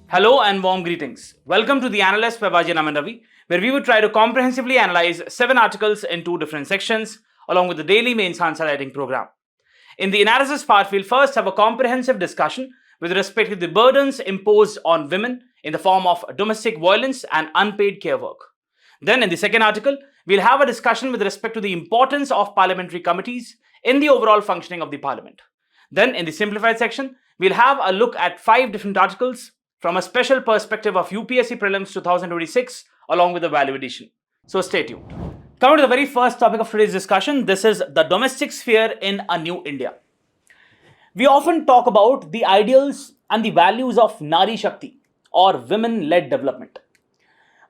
Hello and warm greetings. Welcome to the Analyst by Vajiram and Ravi, where we would try to comprehensively analyze 7 articles in 2 different sections, along with the daily mains answer writing program. In the analysis part, we'll first have a comprehensive discussion with respect to the burdens imposed on women in the form of domestic violence and unpaid care work. Then in the second article, we'll have a discussion with respect to the importance of parliamentary committees in the overall functioning of the parliament. Then in the simplified section, we'll have a look at 5 different articles from a special perspective of UPSC Prelims 2026 along with the value addition. So stay tuned. Coming to the very first topic of today's discussion, this is the domestic sphere in a new India. We often talk about the ideals and the values of Nari Shakti or women-led development.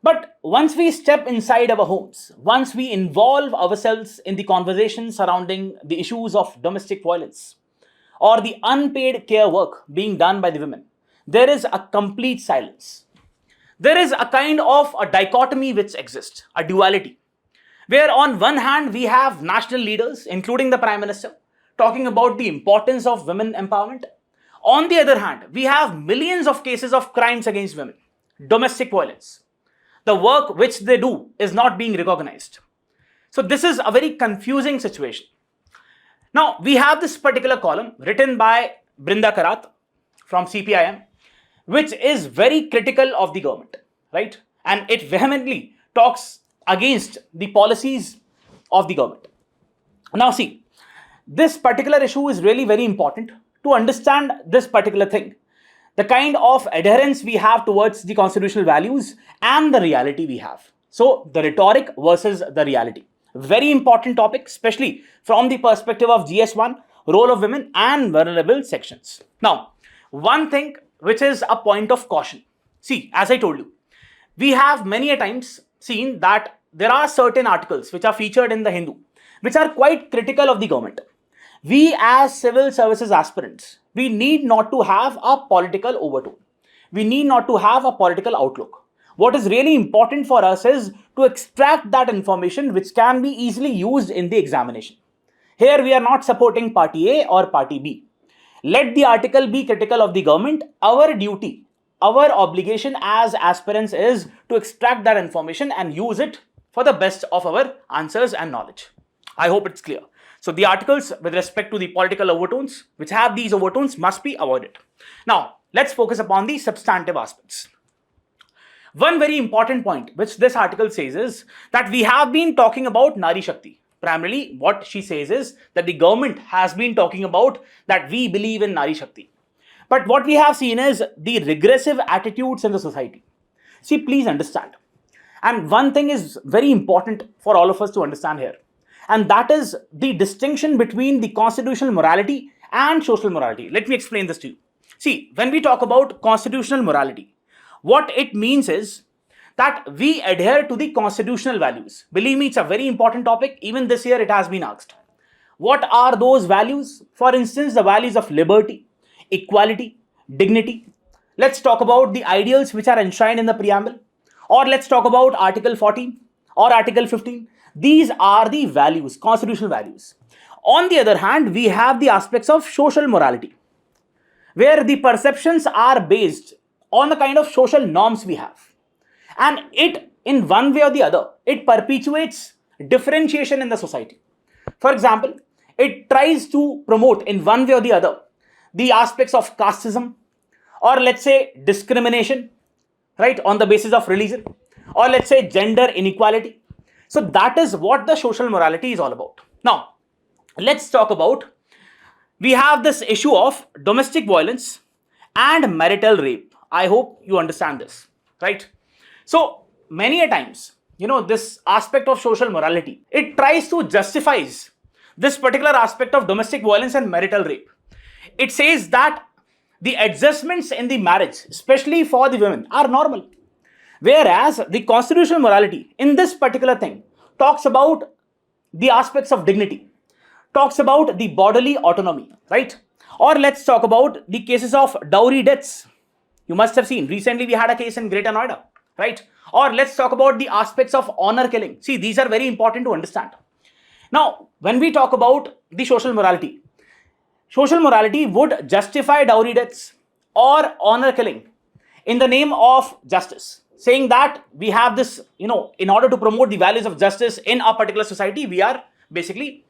But once we step inside our homes, once we involve ourselves in the conversation surrounding the issues of domestic violence or the unpaid care work being done by the women, there is a complete silence. There is a kind of a dichotomy which exists, a duality, where on one hand we have national leaders, including the Prime Minister, talking about the importance of women empowerment. On the other hand, we have millions of cases of crimes against women, domestic violence. The work which they do is not being recognized. So this is a very confusing situation. Now, we have this particular column written by Brinda Karat from CPIM, which is very critical of the government, right? And it vehemently talks against the policies of the government. Now see, this particular issue is really very important to understand this particular thing. The kind of adherence we have towards the constitutional values and the reality we have. So the rhetoric versus the reality. Very important topic, especially from the perspective of GS1, role of women and vulnerable sections. Now, one thing which is a point of caution. See, as I told you, we have many a times seen that there are certain articles which are featured in the Hindu, which are quite critical of the government. We as civil services aspirants, we need not to have a political overtone. We need not to have a political outlook. What is really important for us is to extract that information which can be easily used in the examination. Here we are not supporting party A or party B. Let the article be critical of the government. Our duty, our obligation as aspirants is to extract that information and use it for the best of our answers and knowledge. I hope it's clear. So the articles with respect to the political overtones, which have these overtones, must be avoided. Now, let's focus upon the substantive aspects. One very important point which this article says is that we have been talking about Nari Shakti. Primarily, what she says is that the government has been talking about that we believe in Nari Shakti. But what we have seen is the regressive attitudes in the society. See, please understand. And one thing is very important for all of us to understand here. And that is the distinction between the constitutional morality and social morality. Let me explain this to you. See, when we talk about constitutional morality, what it means is that we adhere to the constitutional values. Believe me, it's a very important topic. Even this year it has been asked. What are those values? For instance, the values of liberty, equality, dignity. Let's talk about the ideals which are enshrined in the preamble. Or let's talk about Article 14 or Article 15. These are the values, constitutional values. On the other hand, we have the aspects of social morality, where the perceptions are based on the kind of social norms we have. And it, in one way or the other, it perpetuates differentiation in the society. For example, it tries to promote in one way or the other the aspects of casteism, or let's say discrimination, right, on the basis of religion, or let's say gender inequality. So that is what the social morality is all about. Now, let's talk about, we have this issue of domestic violence and marital rape. I hope you understand this, right? So many a times, this aspect of social morality, it tries to justify this particular aspect of domestic violence and marital rape. It says that the adjustments in the marriage, especially for the women, are normal. Whereas the constitutional morality in this particular thing talks about the aspects of dignity, talks about the bodily autonomy, right? Or let's talk about the cases of dowry deaths. You must have seen, recently we had a case in Greater Noida, right? Or let's talk about the aspects of honor killing. See, these are very important to understand. Now, when we talk about the social morality would justify dowry deaths or honor killing in the name of justice, saying that we have this, in order to promote the values of justice in a particular society, we are basically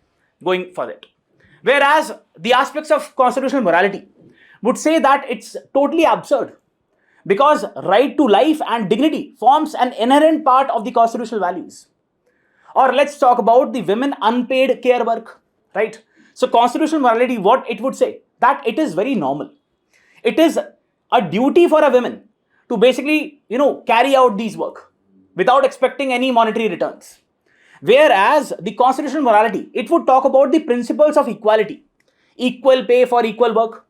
going for it. Whereas the aspects of constitutional morality would say that it's totally absurd, because right to life and dignity forms an inherent part of the constitutional values. Or let's talk about the women unpaid care work, right? So constitutional morality, what it would say, that it is very normal. It is a duty for a woman to basically, carry out these work without expecting any monetary returns. Whereas the constitutional morality, it would talk about the principles of equality, equal pay for equal work,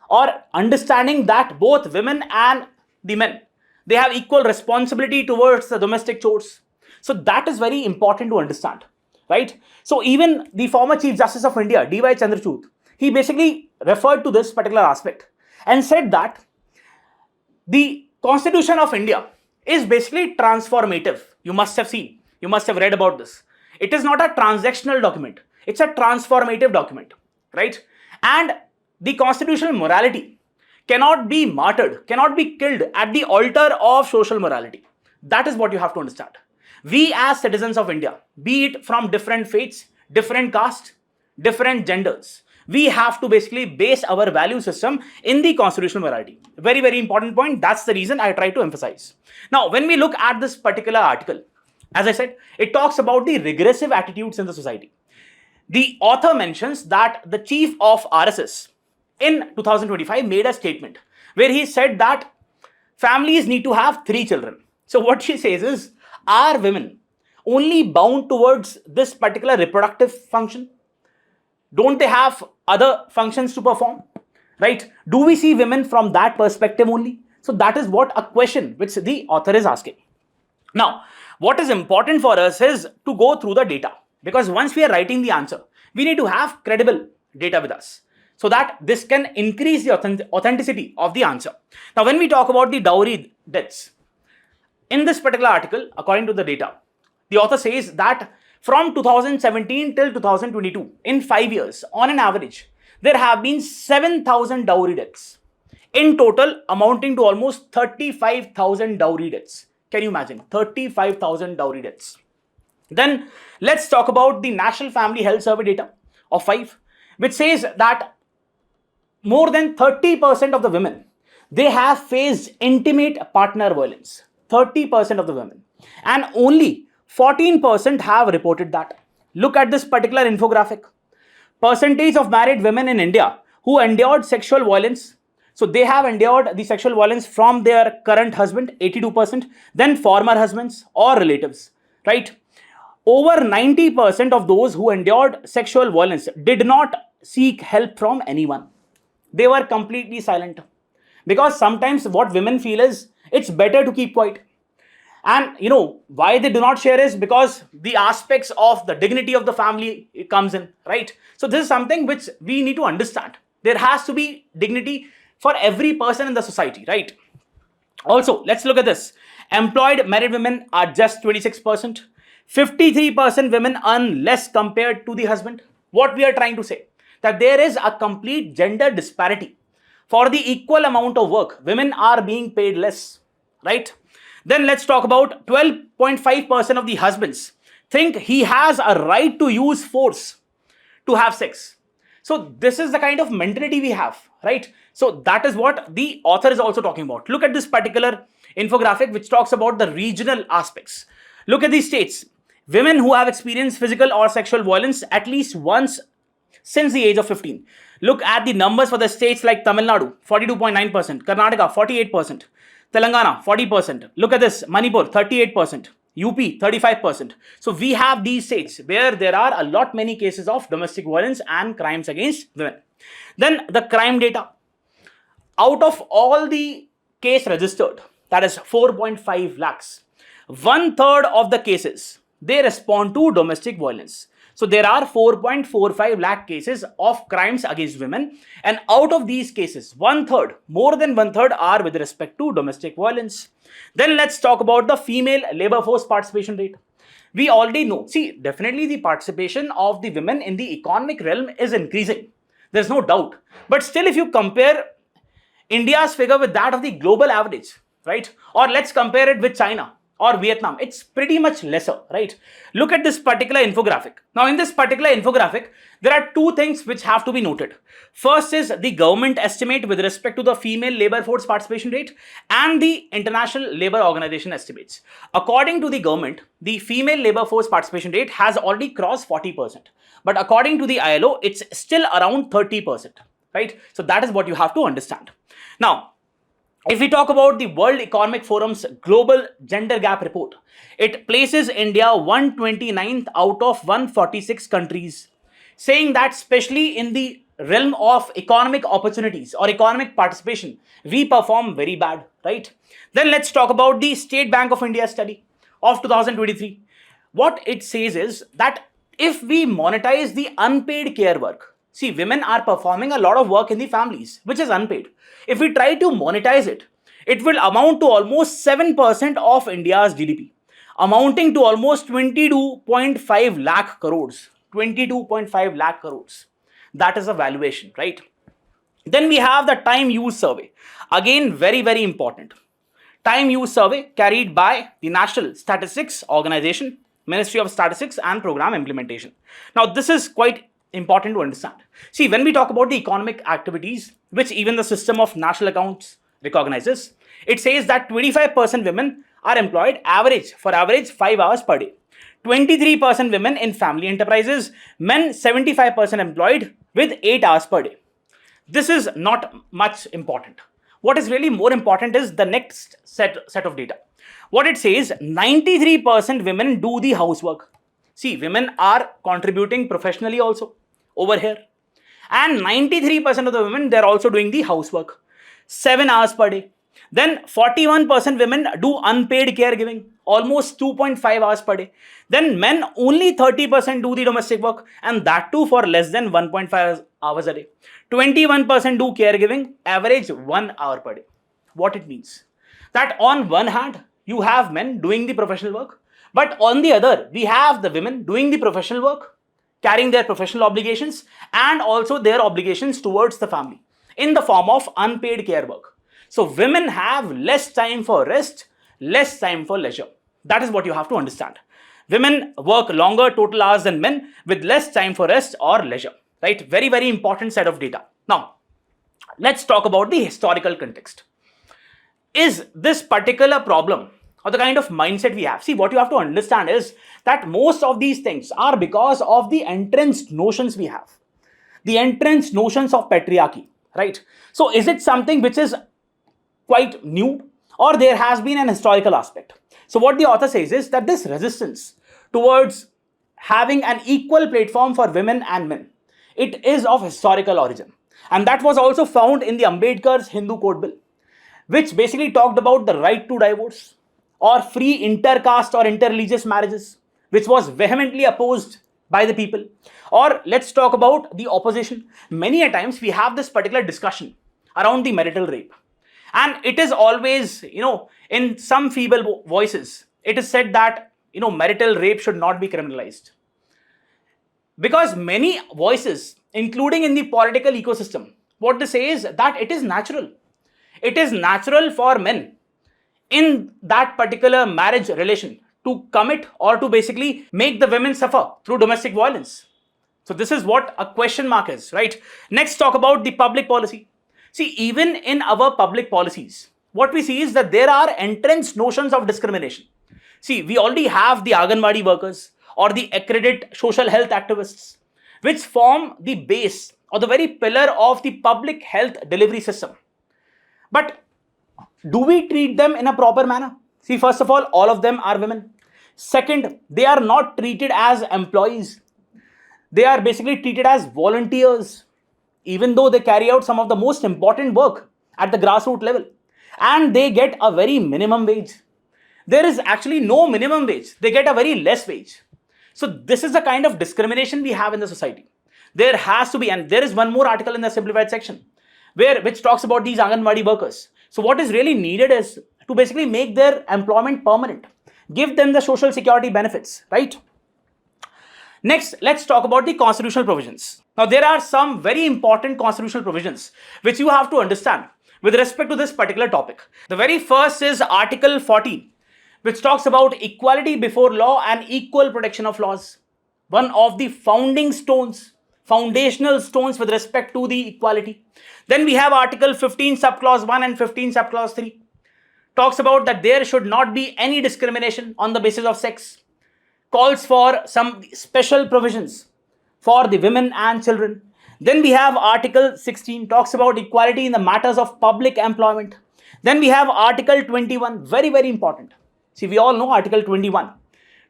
or understanding that both women and the men, they have equal responsibility towards the domestic chores. So that is very important to understand, right? So even the former Chief Justice of India, D.Y. Chandrachud, he basically referred to this particular aspect and said that the Constitution of India is basically transformative. You must have seen, you must have read about this. It is not a transactional document, it's a transformative document, right? And the constitutional morality cannot be martyred, cannot be killed at the altar of social morality. That is what you have to understand. We as citizens of India, be it from different faiths, different castes, different genders, we have to basically base our value system in the constitutional morality. Very, very important point. That's the reason I try to emphasize. Now, when we look at this particular article, as I said, it talks about the regressive attitudes in the society. The author mentions that the chief of RSS in 2025 made a statement where he said that families need to have 3 children. So what she says is, are women only bound towards this particular reproductive function? Don't they have other functions to perform, right? Do we see women from that perspective only? So that is what a question which the author is asking. Now, what is important for us is to go through the data, because once we are writing the answer, we need to have credible data with us so that this can increase the authenticity of the answer. Now, when we talk about the dowry deaths, in this particular article, according to the data, the author says that from 2017 till 2022, in 5 years, on an average, there have been 7,000 dowry deaths. In total, amounting to almost 35,000 dowry deaths. Can you imagine? 35,000 dowry deaths. Then let's talk about the National Family Health Survey data of 5, which says that more than 30% of the women, they have faced intimate partner violence. 30% of the women. And only 14% have reported that. Look at this particular infographic. Percentage of married women in India who endured sexual violence. So they have endured the sexual violence from their current husband, 82%, then former husbands or relatives, right? Over 90% of those who endured sexual violence did not seek help from anyone. They were completely silent. Because sometimes what women feel is, it's better to keep quiet. And why they do not share is because the aspects of the dignity of the family comes in, right? So this is something which we need to understand. There has to be dignity for every person in the society, right? Also, let's look at this. Employed married women are just 26%. 53% women earn less compared to the husband. What we are trying to say, that there is a complete gender disparity. For the equal amount of work, women are being paid less, right? Then let's talk about 12.5% of the husbands think he has a right to use force to have sex. So this is the kind of mentality we have, right? So that is what the author is also talking about. Look at this particular infographic which talks about the regional aspects. Look at these states. Women who have experienced physical or sexual violence at least once since the age of 15. Look at the numbers for the states like Tamil Nadu, 42.9%, Karnataka, 48%, Telangana, 40%. Look at this, Manipur, 38%, UP, 35%. So we have these states where there are a lot many cases of domestic violence and crimes against women. Then the crime data. Out of all the case registered, that is 4.5 lakhs, 1/3 of the cases, they respond to domestic violence. So there are 4.45 lakh cases of crimes against women, and out of these cases, 1/3, more than 1/3 are with respect to domestic violence. Then let's talk about the female labor force participation rate. We already know, see, definitely the participation of the women in the economic realm is increasing. There's no doubt. But still, if you compare India's figure with that of the global average, right? Or let's compare it with China or Vietnam, it's pretty much lesser, right? Look at this particular infographic. Now, in this particular infographic, there are two things which have to be noted. First is the government estimate with respect to the female labor force participation rate and the International Labour Organization estimates. According to the government, the female labor force participation rate has already crossed 40%. But according to the ILO, it's still around 30%, right? So that is what you have to understand. Now, if we talk about the World Economic Forum's Global Gender Gap Report, it places India 129th out of 146 countries, saying that especially in the realm of economic opportunities or economic participation, we perform very bad, right? Then let's talk about the State Bank of India study of 2023. What it says is that if we monetize the unpaid care work, see, women are performing a lot of work in the families, which is unpaid. If we try to monetize it, it will amount to almost 7% of India's GDP, amounting to almost 22.5 lakh crores. 22.5 lakh crores. That is a valuation, right? Then we have the time use survey. Again, very, very important. Time use survey carried by the National Statistics Organization, Ministry of Statistics and Program Implementation. Now, this is quite important to understand. See, when we talk about the economic activities, which even the system of national accounts recognizes, it says that 25% women are employed for average 5 hours per day. 23% women in family enterprises, men 75% employed with 8 hours per day. This is not much important. What is really more important is the next set of data. What it says, 93% women do the housework. See, women are contributing professionally also over here. And 93% of the women, they're also doing the housework. 7 hours per day. Then 41% women do unpaid caregiving, almost 2.5 hours per day. Then men, only 30% do the domestic work, and that too for less than 1.5 hours a day. 21% do caregiving, average 1 hour per day. What it means? That on one hand, you have men doing the professional work, but on the other, we have the women doing the professional work, carrying their professional obligations and also their obligations towards the family in the form of unpaid care work. So women have less time for rest, less time for leisure. That is what you have to understand. Women work longer total hours than men with less time for rest or leisure, right? Very, very important set of data. Now, let's talk about the historical context. Is this particular problem or the kind of mindset we have? See, what you have to understand is that most of these things are because of the entrenched notions we have. The entrenched notions of patriarchy, right? So is it something which is quite new, or there has been an historical aspect? So what the author says is that this resistance towards having an equal platform for women and men, it is of historical origin. And that was also found in the Ambedkar's Hindu Code Bill, which basically talked about the right to divorce or free intercaste or interreligious marriages, which was vehemently opposed by the people. Or let's talk about the opposition. Many a times we have this particular discussion around the marital rape. And it is always, in some feeble voices, it is said that, marital rape should not be criminalized. Because many voices, including in the political ecosystem, what they say is that it is natural. It is natural for men in that particular marriage relation to commit or to basically make the women suffer through domestic violence. So this is what a question mark is, right? Next, talk about the public policy. See, even in our public policies, what we see is that there are entrenched notions of discrimination. See, we already have the Anganwadi workers or the accredited social health activists, which form the base or the very pillar of the public health delivery system. But do we treat them in a proper manner? See, first of all of them are women. Second, they are not treated as employees. They are basically treated as volunteers, even though they carry out some of the most important work at the grassroots level. And they get a very minimum wage. There is actually no minimum wage. They get a very less wage. So this is the kind of discrimination we have in the society. There has to be, and there is one more article in the simplified section, which talks about these Anganwadi workers. So what is really needed is to basically make their employment permanent. give them the social security benefits, right? Next, let's talk about the constitutional provisions. Now, there are some very important constitutional provisions which you have to understand with respect to this particular topic. The very first is Article 14, which talks about equality before law and equal protection of laws. One of the founding stones, foundational stones with respect to the equality. Then we have Article 15 subclause 1 and 15 subclause 3. Talks about that there should not be any discrimination on the basis of sex. Calls for some special provisions for the women and children. Then we have Article 16, talks about equality in the matters of public employment. Then we have Article 21, very, very important. See, we all know Article 21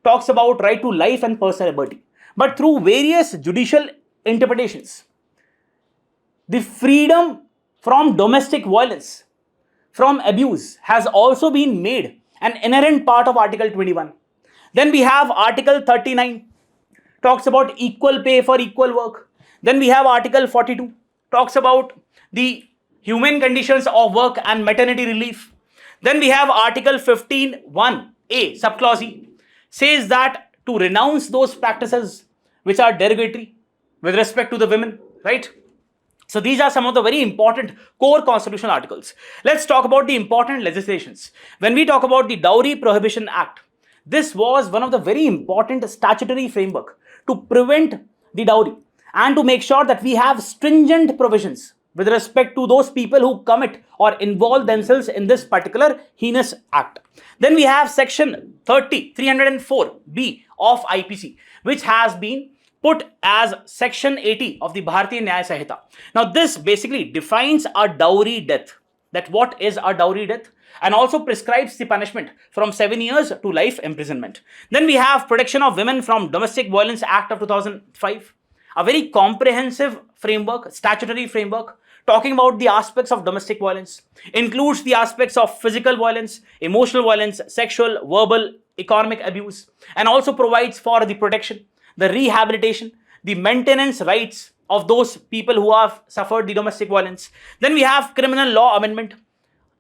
talks about right to life and personal liberty. But through various judicial interpretations, the freedom from domestic violence, from abuse, has also been made an inherent part of Article 21. Then we have Article 39, talks about equal pay for equal work. Then we have Article 42, talks about the humane conditions of work and maternity relief. Then we have Article 15(1)(a), subclause E, says that to renounce those practices which are derogatory with respect to the women, right? So these are some of the very important core constitutional articles. Let's talk about the important legislations. When we talk about the Dowry Prohibition Act, this was one of the very important statutory framework to prevent the dowry and to make sure that we have stringent provisions with respect to those people who commit or involve themselves in this particular heinous act. Then we have section 304B of IPC, which has been put as section 80 of the Bharatiya Nyaya Sanhita. Now this basically defines a dowry death, that what is a dowry death, and also prescribes the punishment from 7 years to life imprisonment. Then we have Protection of Women from Domestic Violence Act of 2005, a very comprehensive framework, statutory framework, talking about the aspects of domestic violence, includes the aspects of physical violence, emotional violence, sexual, verbal, economic abuse, and also provides for the protection, the rehabilitation, the maintenance rights of those people who have suffered the domestic violence. Then we have Criminal Law Amendment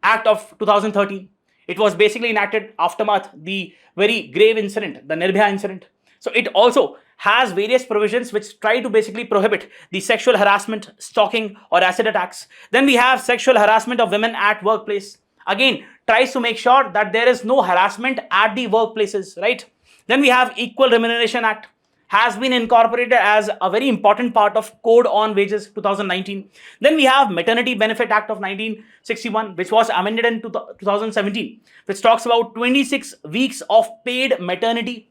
Act of 2013. It was basically enacted aftermath the very grave incident, the Nirbhaya incident. So it also has various provisions which try to basically prohibit the sexual harassment, stalking, or acid attacks. Then we have Sexual Harassment of Women at Workplace. Again, tries to make sure that there is no harassment at the workplaces, right? Then we have Equal Remuneration Act, has been incorporated as a very important part of Code on Wages 2019. Then we have Maternity Benefit Act of 1961, which was amended in 2017, which talks about 26 weeks of paid maternity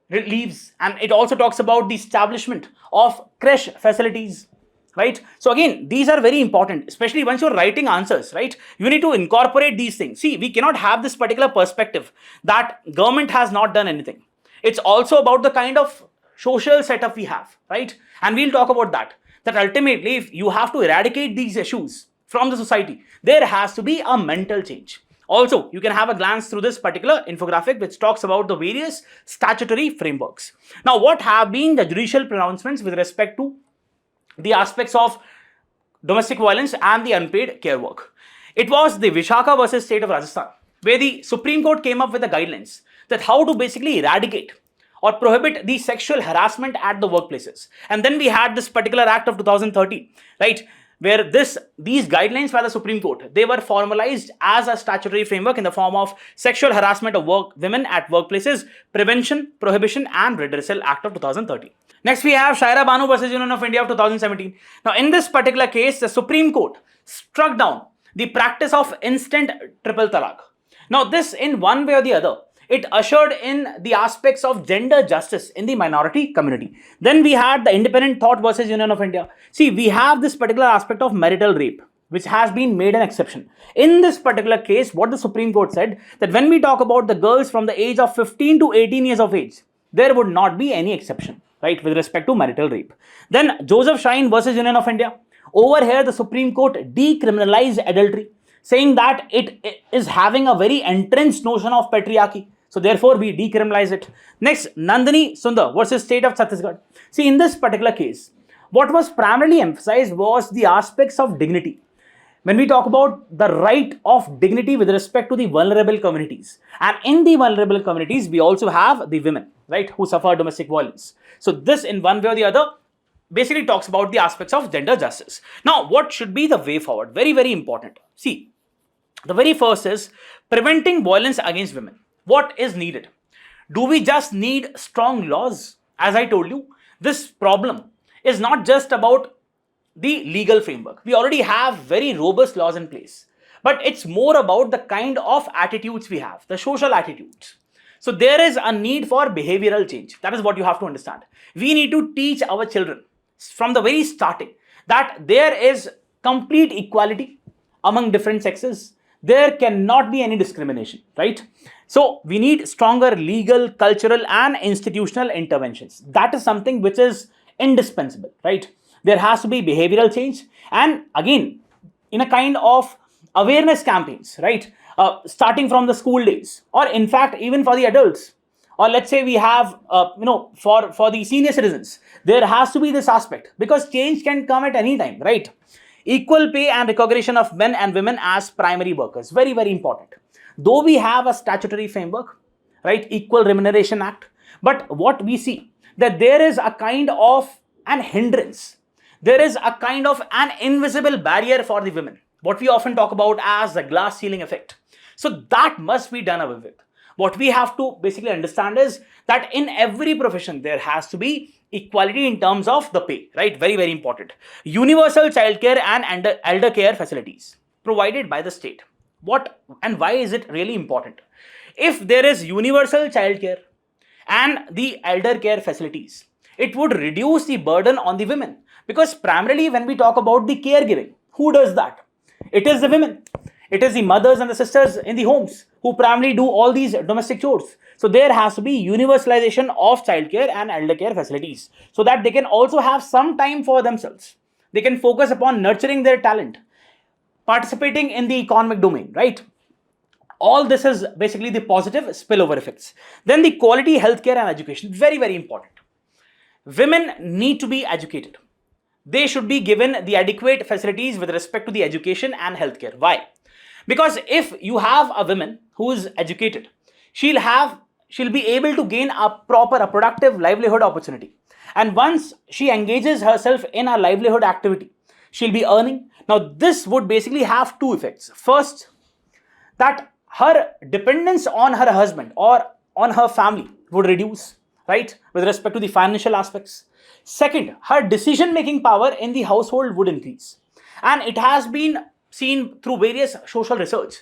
leaves, and it also talks about the establishment of creche facilities, right? So again, these are very important, especially once you're writing answers, right? You need to incorporate these things. See, we cannot have this particular perspective that government has not done anything. It's also about the kind of social setup we have, right? And we'll talk about that ultimately, if you have to eradicate these issues from the society, there has to be a mental change. Also, you can have a glance through this particular infographic which talks about the various statutory frameworks. Now, what have been the judicial pronouncements with respect to the aspects of domestic violence and the unpaid care work? It was the Vishaka versus State of Rajasthan, where the Supreme Court came up with the guidelines that how to basically eradicate or prohibit the sexual harassment at the workplaces. And then we had this particular Act of 2013, right, where these guidelines by the Supreme Court, they were formalized as a statutory framework in the form of Sexual Harassment of Women at Workplaces, Prevention, Prohibition and Redressal Act of 2013. Next, we have Shaira Banu versus Union of India of 2017. Now, in this particular case, the Supreme Court struck down the practice of instant triple talaq. Now, this in one way or the other, it ushered in the aspects of gender justice in the minority community. Then we had the Independent Thought versus Union of India. See, we have this particular aspect of marital rape, which has been made an exception. In this particular case, what the Supreme Court said, that when we talk about the girls from the age of 15 to 18 years of age, there would not be any exception, right, with respect to marital rape. Then Joseph Shine versus Union of India. Over here, the Supreme Court decriminalized adultery, saying that it is having a very entrenched notion of patriarchy. So therefore, we decriminalize it. Next, Nandini Sundar versus State of Chhattisgarh. See, in this particular case, what was primarily emphasized was the aspects of dignity, when we talk about the right of dignity with respect to the vulnerable communities. And in the vulnerable communities, we also have the women, right, who suffer domestic violence. So this, in one way or the other, basically talks about the aspects of gender justice. Now, what should be the way forward? Very, very important. See, the very first is preventing violence against women. What is needed? Do we just need strong laws? As I told you, this problem is not just about the legal framework. We already have very robust laws in place, but it's more about the kind of attitudes we have, the social attitudes. So there is a need for behavioral change. That is what you have to understand. We need to teach our children from the very starting that there is complete equality among different sexes. There cannot be any discrimination, right? So we need stronger legal, cultural, and institutional interventions. That is something which is indispensable, right? There has to be behavioral change, and again, in a kind of awareness campaigns, right? Starting from the school days, or in fact, even for the adults, or let's say we have, for the senior citizens, there has to be this aspect, because change can come at any time, right? Equal pay and recognition of men and women as primary workers, very, very important. Though we have a statutory framework, right, Equal Remuneration Act, but what we see that there is a kind of an hindrance, there is a kind of an invisible barrier for the women, what we often talk about as the glass ceiling effect. So that must be done away with. What we have to basically understand is that in every profession there has to be equality in terms of the pay, right? Very, very important. Universal childcare and elder care facilities provided by the state. What and why is it really important? If there is universal childcare and the elder care facilities, it would reduce the burden on the women, because primarily when we talk about the caregiving, who does that? It is the women. It is the mothers and the sisters in the homes who primarily do all these domestic chores. So there has to be universalization of childcare and elder care facilities, so that they can also have some time for themselves. They can focus upon nurturing their talent, participating in the economic domain, right? All this is basically the positive spillover effects. Then the quality healthcare and education, very, very important. Women need to be educated. They should be given the adequate facilities with respect to the education and healthcare. Why? Because if you have a woman who is educated, she'll be able to gain a productive livelihood opportunity. And once she engages herself in a livelihood activity, she'll be earning. Now, this would basically have two effects. First, that her dependence on her husband or on her family would reduce, right, with respect to the financial aspects. Second, her decision-making power in the household would increase. And it has been seen through various social research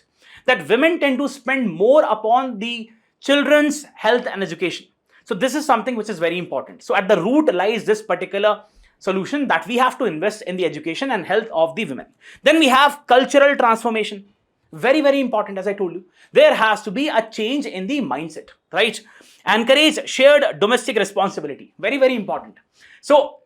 that women tend to spend more upon the children's health and education. So this is something which is very important. So at the root lies this particular solution, that we have to invest in the education and health of the women. Then we have cultural transformation. Very, very important, as I told you. There has to be a change in the mindset, right? Encourage shared domestic responsibility. Very, very important. So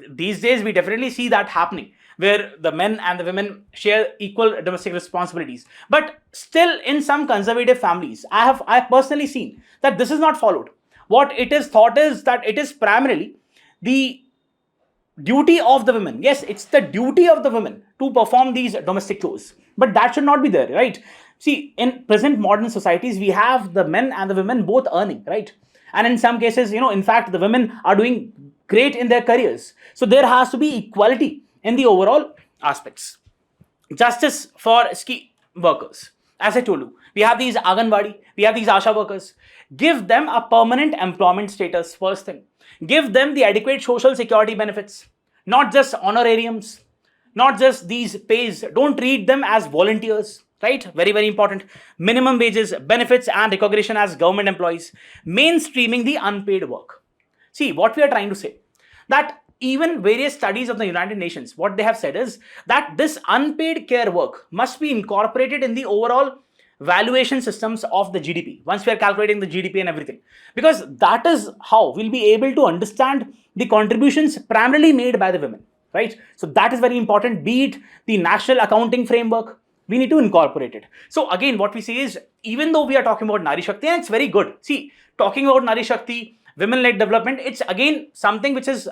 these days we definitely see that happening, where the men and the women share equal domestic responsibilities. But still, in some conservative families, I have personally seen that this is not followed. What it is thought is that it is primarily the duty of the women. Yes, it's the duty of the women to perform these domestic chores, but that should not be there, right? See, in present modern societies, we have the men and the women both earning, right? And in some cases, in fact, the women are doing great in their careers. So there has to be equality in the overall aspects. Justice for ski workers. As I told you, we have these Anganwadi, we have these Asha workers. Give them a permanent employment status, first thing. Give them the adequate social security benefits, not just honorariums, not just these pays. Don't treat them as volunteers, right? Very, very important. Minimum wages, benefits, and recognition as government employees. Mainstreaming the unpaid work. See, what we are trying to say, that even various studies of the United Nations, what they have said is that this unpaid care work must be incorporated in the overall valuation systems of the GDP, once we are calculating the GDP and everything, because that is how we'll be able to understand the contributions primarily made by the women, right? So that is very important. Be it the national accounting framework, we need to incorporate it. So again, what we see is, even though we are talking about Nari Shakti, and it's very good. See, talking about Nari Shakti, women-led development, it's again something which is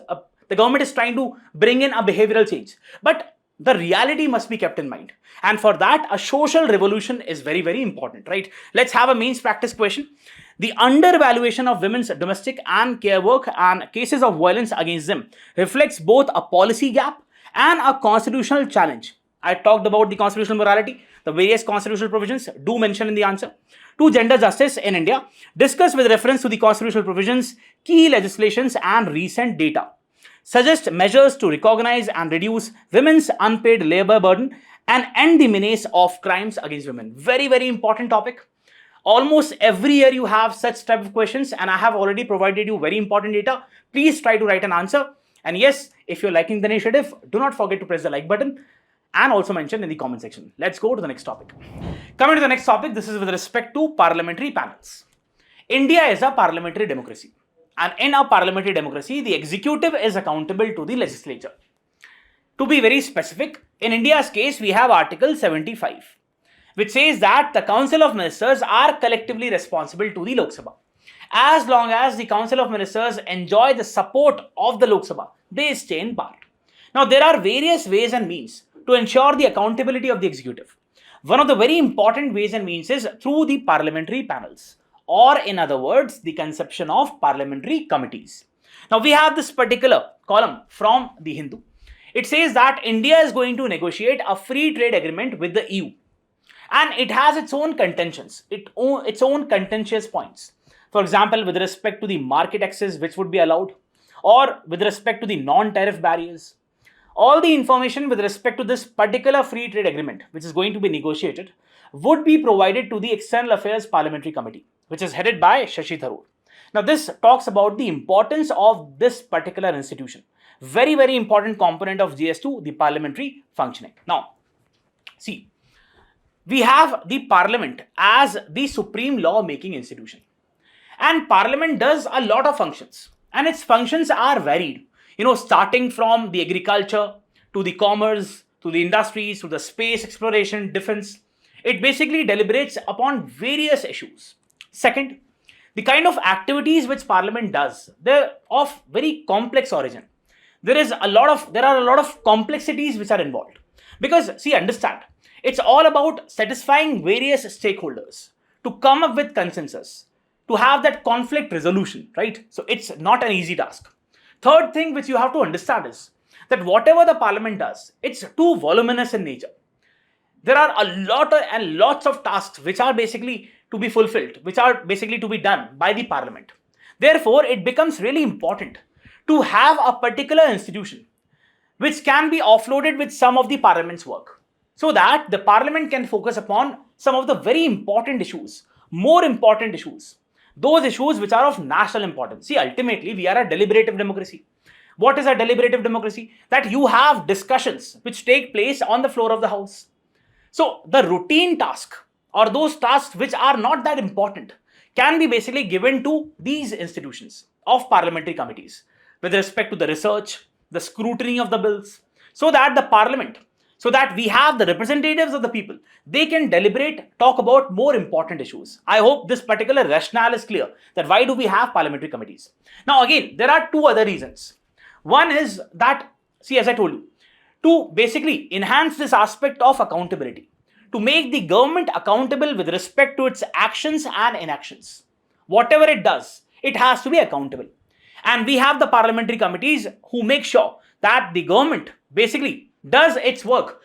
the government is trying to bring in a behavioral change. But the reality must be kept in mind. And for that, a social revolution is very, very important, right? Let's have a mains practice question. The undervaluation of women's domestic and care work and cases of violence against them reflects both a policy gap and a constitutional challenge. I talked about the constitutional morality. The various constitutional provisions do mention in the answer. To gender justice in India, discuss with reference to the constitutional provisions, key legislations and recent data. Suggest measures to recognize and reduce women's unpaid labor burden and end the menace of crimes against women. Very, very important topic. Almost every year you have such type of questions, and I have already provided you very important data. Please try to write an answer. And yes, if you're liking the initiative, do not forget to press the like button and also mention in the comment section. Let's go to the next topic. Coming to the next topic, this is with respect to parliamentary panels. India is a parliamentary democracy. And in a parliamentary democracy, the executive is accountable to the legislature. To be very specific, in India's case, we have Article 75, which says that the Council of Ministers are collectively responsible to the Lok Sabha. As long as the Council of Ministers enjoy the support of the Lok Sabha, they stay in power. Now, there are various ways and means to ensure the accountability of the executive. One of the very important ways and means is through the parliamentary panels, or in other words, the conception of parliamentary committees. Now, we have this particular column from the Hindu. It says that India is going to negotiate a free trade agreement with the EU. And it has its own contentions, its own contentious points. For example, with respect to the market access which would be allowed, or with respect to the non-tariff barriers. All the information with respect to this particular free trade agreement, which is going to be negotiated, would be provided to the External Affairs Parliamentary Committee, which is headed by Shashi Tharoor. Now, this talks about the importance of this particular institution. Very, very important component of GS2, the parliamentary functioning. Now, see, we have the parliament as the supreme law-making institution. And parliament does a lot of functions. And its functions are varied. Starting from the agriculture, to the commerce, to the industries, to the space exploration, defense. It basically deliberates upon various issues. Second, the kind of activities which parliament does, they're of very complex origin. There are a lot of complexities which are involved. Because, see, understand, it's all about satisfying various stakeholders to come up with consensus, to have that conflict resolution, right? So it's not an easy task. Third thing which you have to understand is that whatever the parliament does, it's too voluminous in nature. There are lots of tasks which are basically to be fulfilled, which are basically to be done by the parliament. Therefore, it becomes really important to have a particular institution which can be offloaded with some of the parliament's work, so that the parliament can focus upon some of the very important issues, more important issues, those issues which are of national importance. See, ultimately, we are a deliberative democracy. What is a deliberative democracy? That you have discussions which take place on the floor of the house. So, the routine task or those tasks which are not that important can be basically given to these institutions of parliamentary committees with respect to the research, the scrutiny of the bills, so that the parliament, so that we have the representatives of the people, they can deliberate, talk about more important issues. I hope this particular rationale is clear, that why do we have parliamentary committees. Now again, there are two other reasons. One is that, see, as I told you, to basically enhance this aspect of accountability, to make the government accountable with respect to its actions and inactions. Whatever it does, it has to be accountable. And we have the parliamentary committees who make sure that the government basically does its work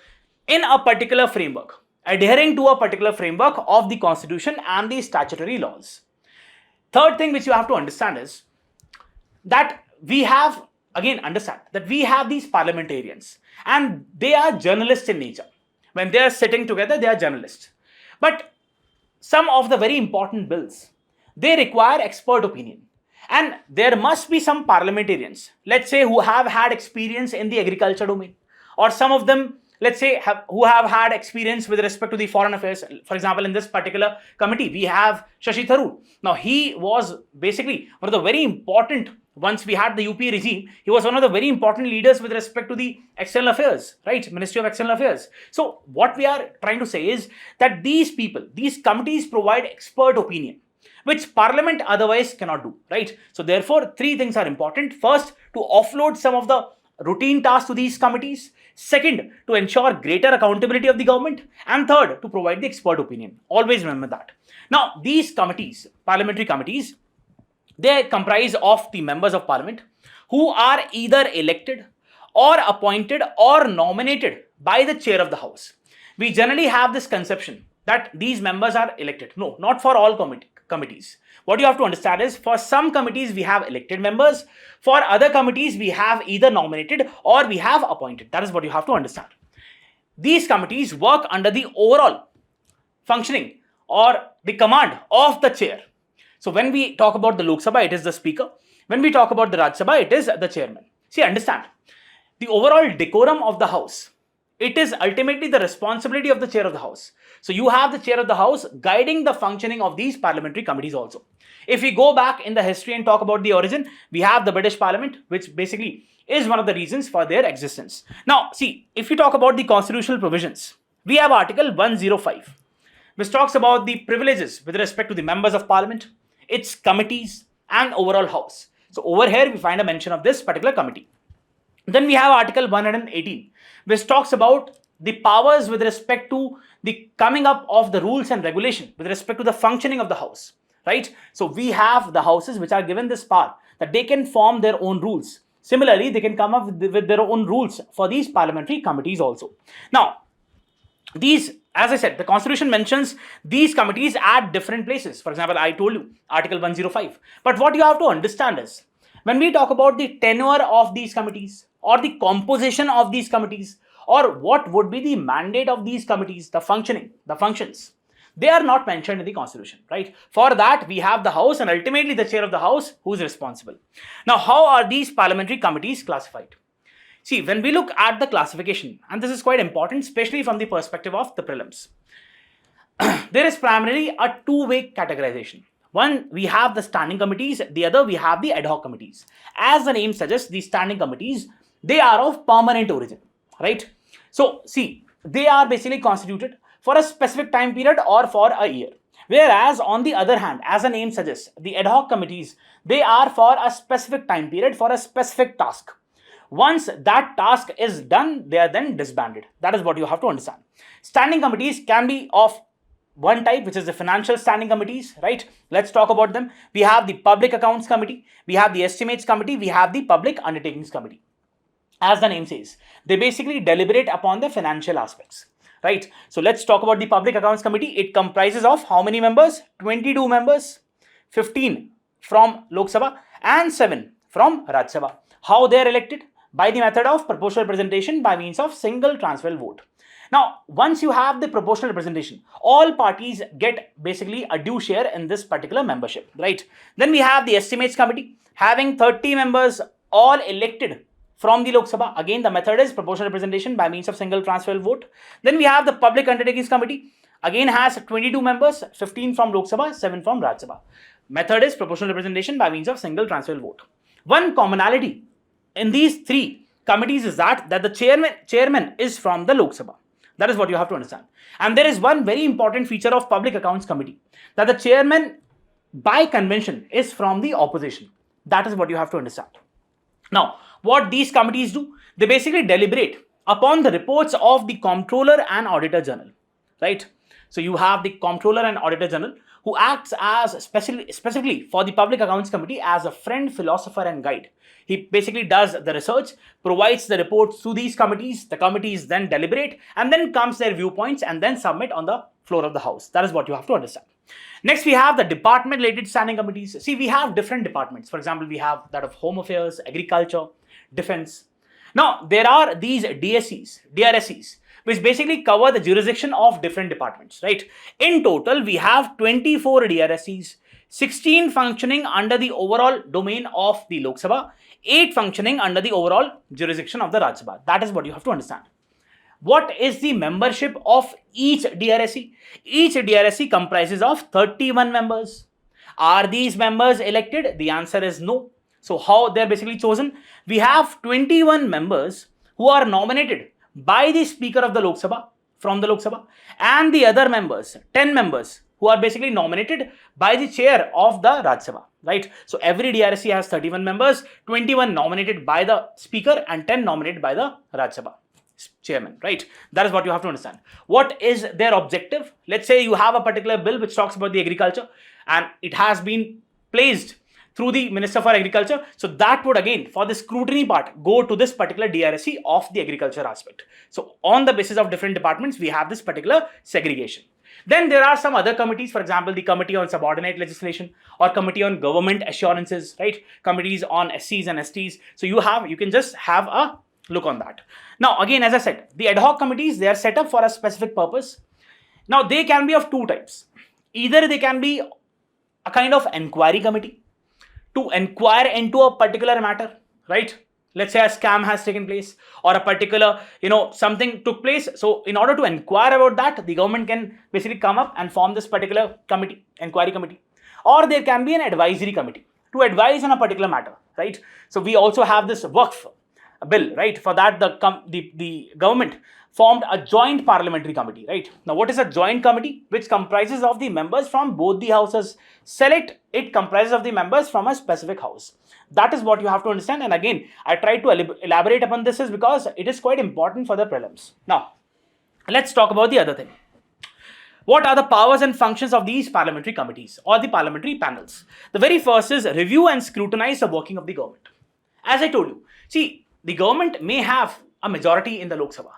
in a particular framework, adhering to a particular framework of the constitution and the statutory laws. Third thing which you have to understand is that we have, again, understand that we have these parliamentarians and they are journalists in nature. When they are sitting together, they are journalists. But some of the very important bills, they require expert opinion. And there must be some parliamentarians, let's say, who have had experience in the agriculture domain, or some of them, let's say, who have had experience with respect to the foreign affairs. For example, in this particular committee, we have Shashi Tharoor. Now, he was basically one of the very important, once we had the UP regime, he was one of the very important leaders with respect to the external affairs, right? Ministry of External Affairs. So what we are trying to say is that these people, these committees provide expert opinion, which parliament otherwise cannot do, right? So therefore, three things are important. First, to offload some of the routine tasks to these committees. Second, to ensure greater accountability of the government. And third, to provide the expert opinion. Always remember that. Now, these committees, parliamentary committees, they comprise of the members of parliament who are either elected or appointed or nominated by the chair of the house. We generally have this conception that these members are elected. No, not for all committees. What you have to understand is for some committees we have elected members, for other committees we have either nominated or we have appointed. That is what you have to understand. These committees work under the overall functioning or the command of the chair. So when we talk about the Lok Sabha, it is the speaker. When we talk about the Rajya Sabha, it is the chairman. See, understand, the overall decorum of the house, it is ultimately the responsibility of the chair of the house. So you have the chair of the house guiding the functioning of these parliamentary committees also. If we go back in the history and talk about the origin, we have the British Parliament, which basically is one of the reasons for their existence. Now, see, if you talk about the constitutional provisions, we have Article 105, which talks about the privileges with respect to the members of parliament, its committees, and overall house. So over here, we find a mention of this particular committee. Then we have Article 118, which talks about the powers with respect to the coming up of the rules and regulation with respect to the functioning of the house, right? So we have the houses which are given this power that they can form their own rules. Similarly, they can come up with their own rules for these parliamentary committees also. Now, these, as I said, the constitution mentions these committees at different places. For example, I told you Article 105. But what you have to understand is, when we talk about the tenure of these committees or the composition of these committees or what would be the mandate of these committees, the functioning, the functions, they are not mentioned in the constitution, right? For that, we have the house and ultimately the chair of the house who is responsible. Now, how are these parliamentary committees classified? See, when we look at the classification, and this is quite important, especially from the perspective of the prelims, there is primarily a two-way categorization. One, we have the standing committees, the other, we have the ad hoc committees. As the name suggests, these standing committees, they are of permanent origin, right? So, see, they are basically constituted for a specific time period or for a year. Whereas, on the other hand, as the name suggests, the ad hoc committees, they are for a specific time period, for a specific task. Once that task is done, they are then disbanded. That is what you have to understand. Standing committees can be of one type, which is the financial standing committees, right? Let's talk about them. We have the Public Accounts Committee, we have the Estimates Committee, we have the Public Undertakings Committee. As the name says, they basically deliberate upon the financial aspects, right? So let's talk about the Public Accounts Committee. It comprises of how many members? 22 members, 15 from Lok Sabha and 7 from Rajya Sabha. How they are elected? By the method of proportional representation by means of single transferal vote. Now, once you have the proportional representation, all parties get basically a due share in this particular membership, right? Then we have the Estimates Committee having 30 members all elected from the Lok Sabha. Again, the method is proportional representation by means of single transferal vote. Then we have the Public Undertakings Committee. Again has 22 members, 15 from Lok Sabha, 7 from Rajya Sabha. Method is proportional representation by means of single transferal vote. One commonality in these three committees is that the chairman is from the Lok Sabha. That is what you have to understand. And there is one very important feature of Public Accounts Committee, that the chairman by convention is from the opposition. That is what you have to understand. Now, what these committees do, they basically deliberate upon the reports of the Comptroller and Auditor General, right? So you have the Comptroller and Auditor General who acts as specifically for the Public Accounts Committee as a friend, philosopher and guide. He basically does the research, provides the reports to these committees. The committees then deliberate and then comes their viewpoints and then submit on the floor of the house. That is what you have to understand. Next, we have the department-related standing committees. See, we have different departments. For example, we have that of Home Affairs, Agriculture, Defense. Now, there are these DRSCs, which basically cover the jurisdiction of different departments, right? In total, we have 24 DRSCs, 16 functioning under the overall domain of the Lok Sabha, 8 functioning under the overall jurisdiction of the Rajya Sabha. That is what you have to understand. What is the membership of each DRSC? Each DRSC comprises of 31 members. Are these members elected? The answer is no. So how they are basically chosen? We have 21 members who are nominated by the Speaker of the Lok Sabha, from the Lok Sabha, and the other members, 10 members, who are basically nominated by the chair of the Rajya Sabha, right? So every DRSC has 31 members, 21 nominated by the speaker and 10 nominated by the Rajya Sabha chairman, right? That is what you have to understand. What is their objective? Let's say you have a particular bill which talks about the agriculture and it has been placed through the Minister for Agriculture. So that would again, for the scrutiny part, go to this particular DRSC of the agriculture aspect. So on the basis of different departments, we have this particular segregation. Then there are some other committees, for example, the Committee on Subordinate Legislation or Committee on Government Assurances, right? Committees on SCs and STs. So you can just have a look on that. Now, again, as I said, the ad hoc committees, they are set up for a specific purpose. Now, they can be of two types. Either they can be a kind of inquiry committee to inquire into a particular matter, right? Let's say a scam has taken place or a particular, something took place. So in order to inquire about that, the government can basically come up and form this particular committee, inquiry committee. Or there can be an advisory committee to advise on a particular matter, right? So we also have this Waqf bill, right? For that, the government formed a joint parliamentary committee, right? Now, what is a joint committee? Which comprises of the members from both the houses. Select, it comprises of the members from a specific house. That is what you have to understand. And again, I tried to elaborate upon this is because it is quite important for the prelims. Now, let's talk about the other thing. What are the powers and functions of these parliamentary committees or the parliamentary panels? The very first is review and scrutinize the working of the government. As I told you, see, the government may have a majority in the Lok Sabha,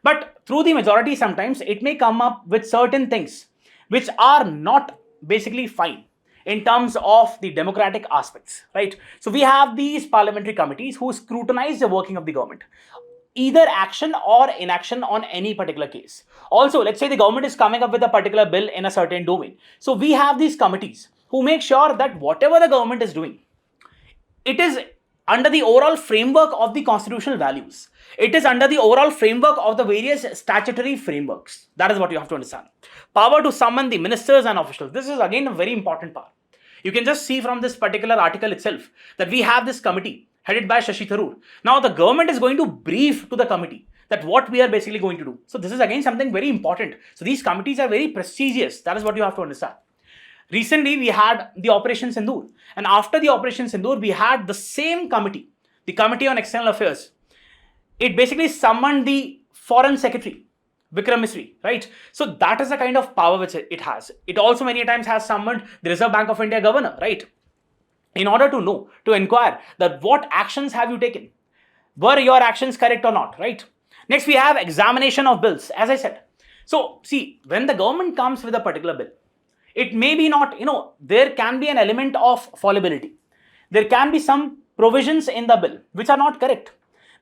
but through the majority, sometimes it may come up with certain things which are not basically fine in terms of the democratic aspects, right? So we have these parliamentary committees who scrutinize the working of the government, either action or inaction on any particular case. Also, let's say the government is coming up with a particular bill in a certain domain. So we have these committees who make sure that whatever the government is doing, it is under the overall framework of the constitutional values. It is under the overall framework of the various statutory frameworks. That is what you have to understand. Power to summon the ministers and officials. This is again a very important part. You can just see from this particular article itself that we have this committee headed by Shashi Tharoor. Now the government is going to brief to the committee that what we are basically going to do. So this is again something very important. So these committees are very prestigious. That is what you have to understand. Recently, we had the Operation Sindoor, and after the Operation Sindoor, we had the same committee, the Committee on External Affairs. It basically summoned the Foreign Secretary, Vikram Misri, right? So that is the kind of power which it has. It also many times has summoned the Reserve Bank of India governor, right? In order to know, to inquire that what actions have you taken? Were your actions correct or not, right? Next, we have examination of bills, as I said. So see, when the government comes with a particular bill, it may be not, there can be an element of fallibility. There can be some provisions in the bill which are not correct.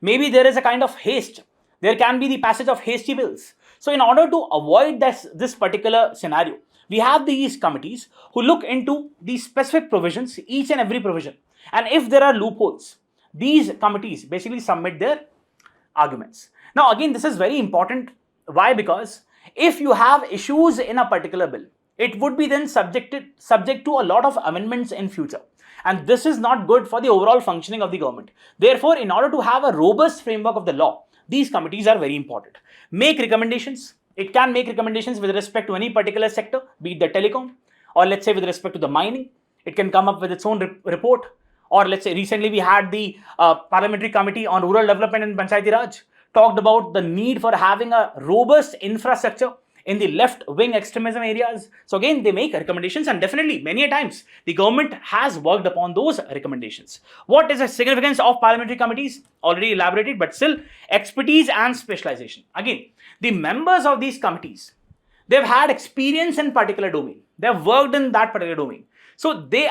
Maybe there is a kind of haste. There can be the passage of hasty bills. So in order to avoid this particular scenario, we have these committees who look into the specific provisions, each and every provision. And if there are loopholes, these committees basically submit their arguments. Now again, this is very important. Why? Because if you have issues in a particular bill, it would be then subject to a lot of amendments in future. And this is not good for the overall functioning of the government. Therefore, in order to have a robust framework of the law, these committees are very important. Make recommendations. It can make recommendations with respect to any particular sector, be it the telecom, or let's say with respect to the mining. It can come up with its own report. Or let's say recently we had the Parliamentary Committee on Rural Development and Panchayati Raj talked about the need for having a robust infrastructure in the left-wing extremism areas. So again, they make recommendations, and definitely many a times the government has worked upon those recommendations. What is the significance of parliamentary committees? Already elaborated, but still expertise and specialization. Again, the members of these committees, they've had experience in particular domain. They've worked in that particular domain. So they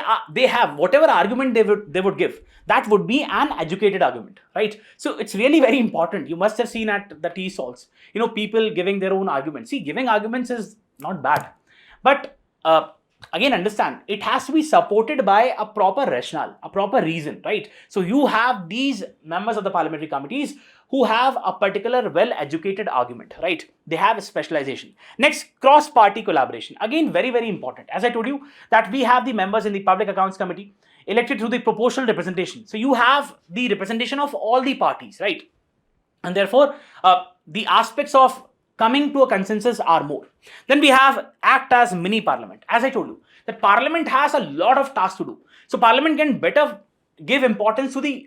have whatever argument they would give, that would be an educated argument, right? So it's really very important. You must have seen at the tea stalls, people giving their own arguments. See, giving arguments is not bad, but again, understand, it has to be supported by a proper rationale, a proper reason, right? So you have these members of the parliamentary committees who have a particular well-educated argument, right? They have a specialization. Next, cross-party collaboration. Again, very, very important. As I told you that we have the members in the Public Accounts Committee elected through the proportional representation. So you have the representation of all the parties, right? And therefore, the aspects of coming to a consensus are more. Then we have act as mini parliament. As I told you, that parliament has a lot of tasks to do. So parliament can better give importance to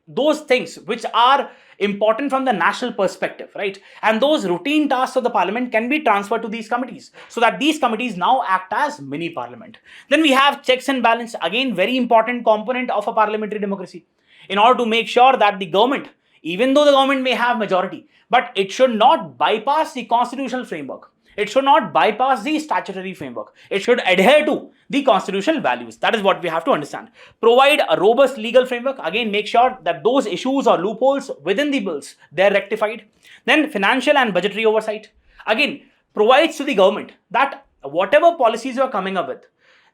those things which are important from the national perspective, right? And those routine tasks of the parliament can be transferred to these committees, so that these committees now act as mini parliament. Then we have checks and balance, again very important component of a parliamentary democracy, in order to make sure that the government, even though the government may have majority, but it should not bypass the constitutional framework. It should not bypass the statutory framework. It should adhere to the constitutional values. That is what we have to understand. Provide a robust legal framework. Again, make sure that those issues or loopholes within the bills, they are rectified. Then financial and budgetary oversight. Again, provides to the government that whatever policies you are coming up with,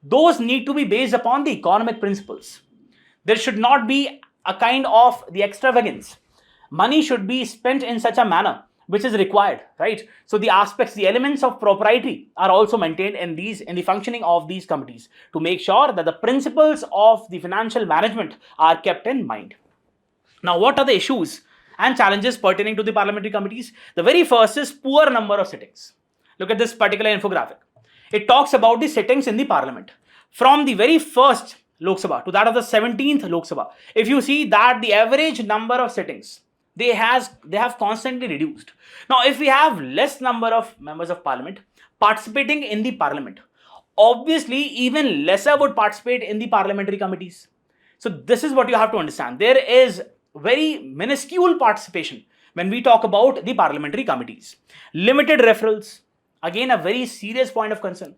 those need to be based upon the economic principles. There should not be a kind of the extravagance. Money should be spent in such a manner which is required, right? So the aspects, the elements of propriety are also maintained in the functioning of these committees, to make sure that the principles of the financial management are kept in mind. Now, what are the issues and challenges pertaining to the parliamentary committees? The very first is poor number of sittings. Look at this particular infographic. It talks about the sittings in the parliament. From the very first Lok Sabha to that of the 17th Lok Sabha, if you see that the average number of sittings, they have constantly reduced. Now, if we have less number of members of parliament participating in the parliament, obviously even lesser would participate in the parliamentary committees. So this is what you have to understand. There is very minuscule participation when we talk about the parliamentary committees. Limited referrals, again a very serious point of concern.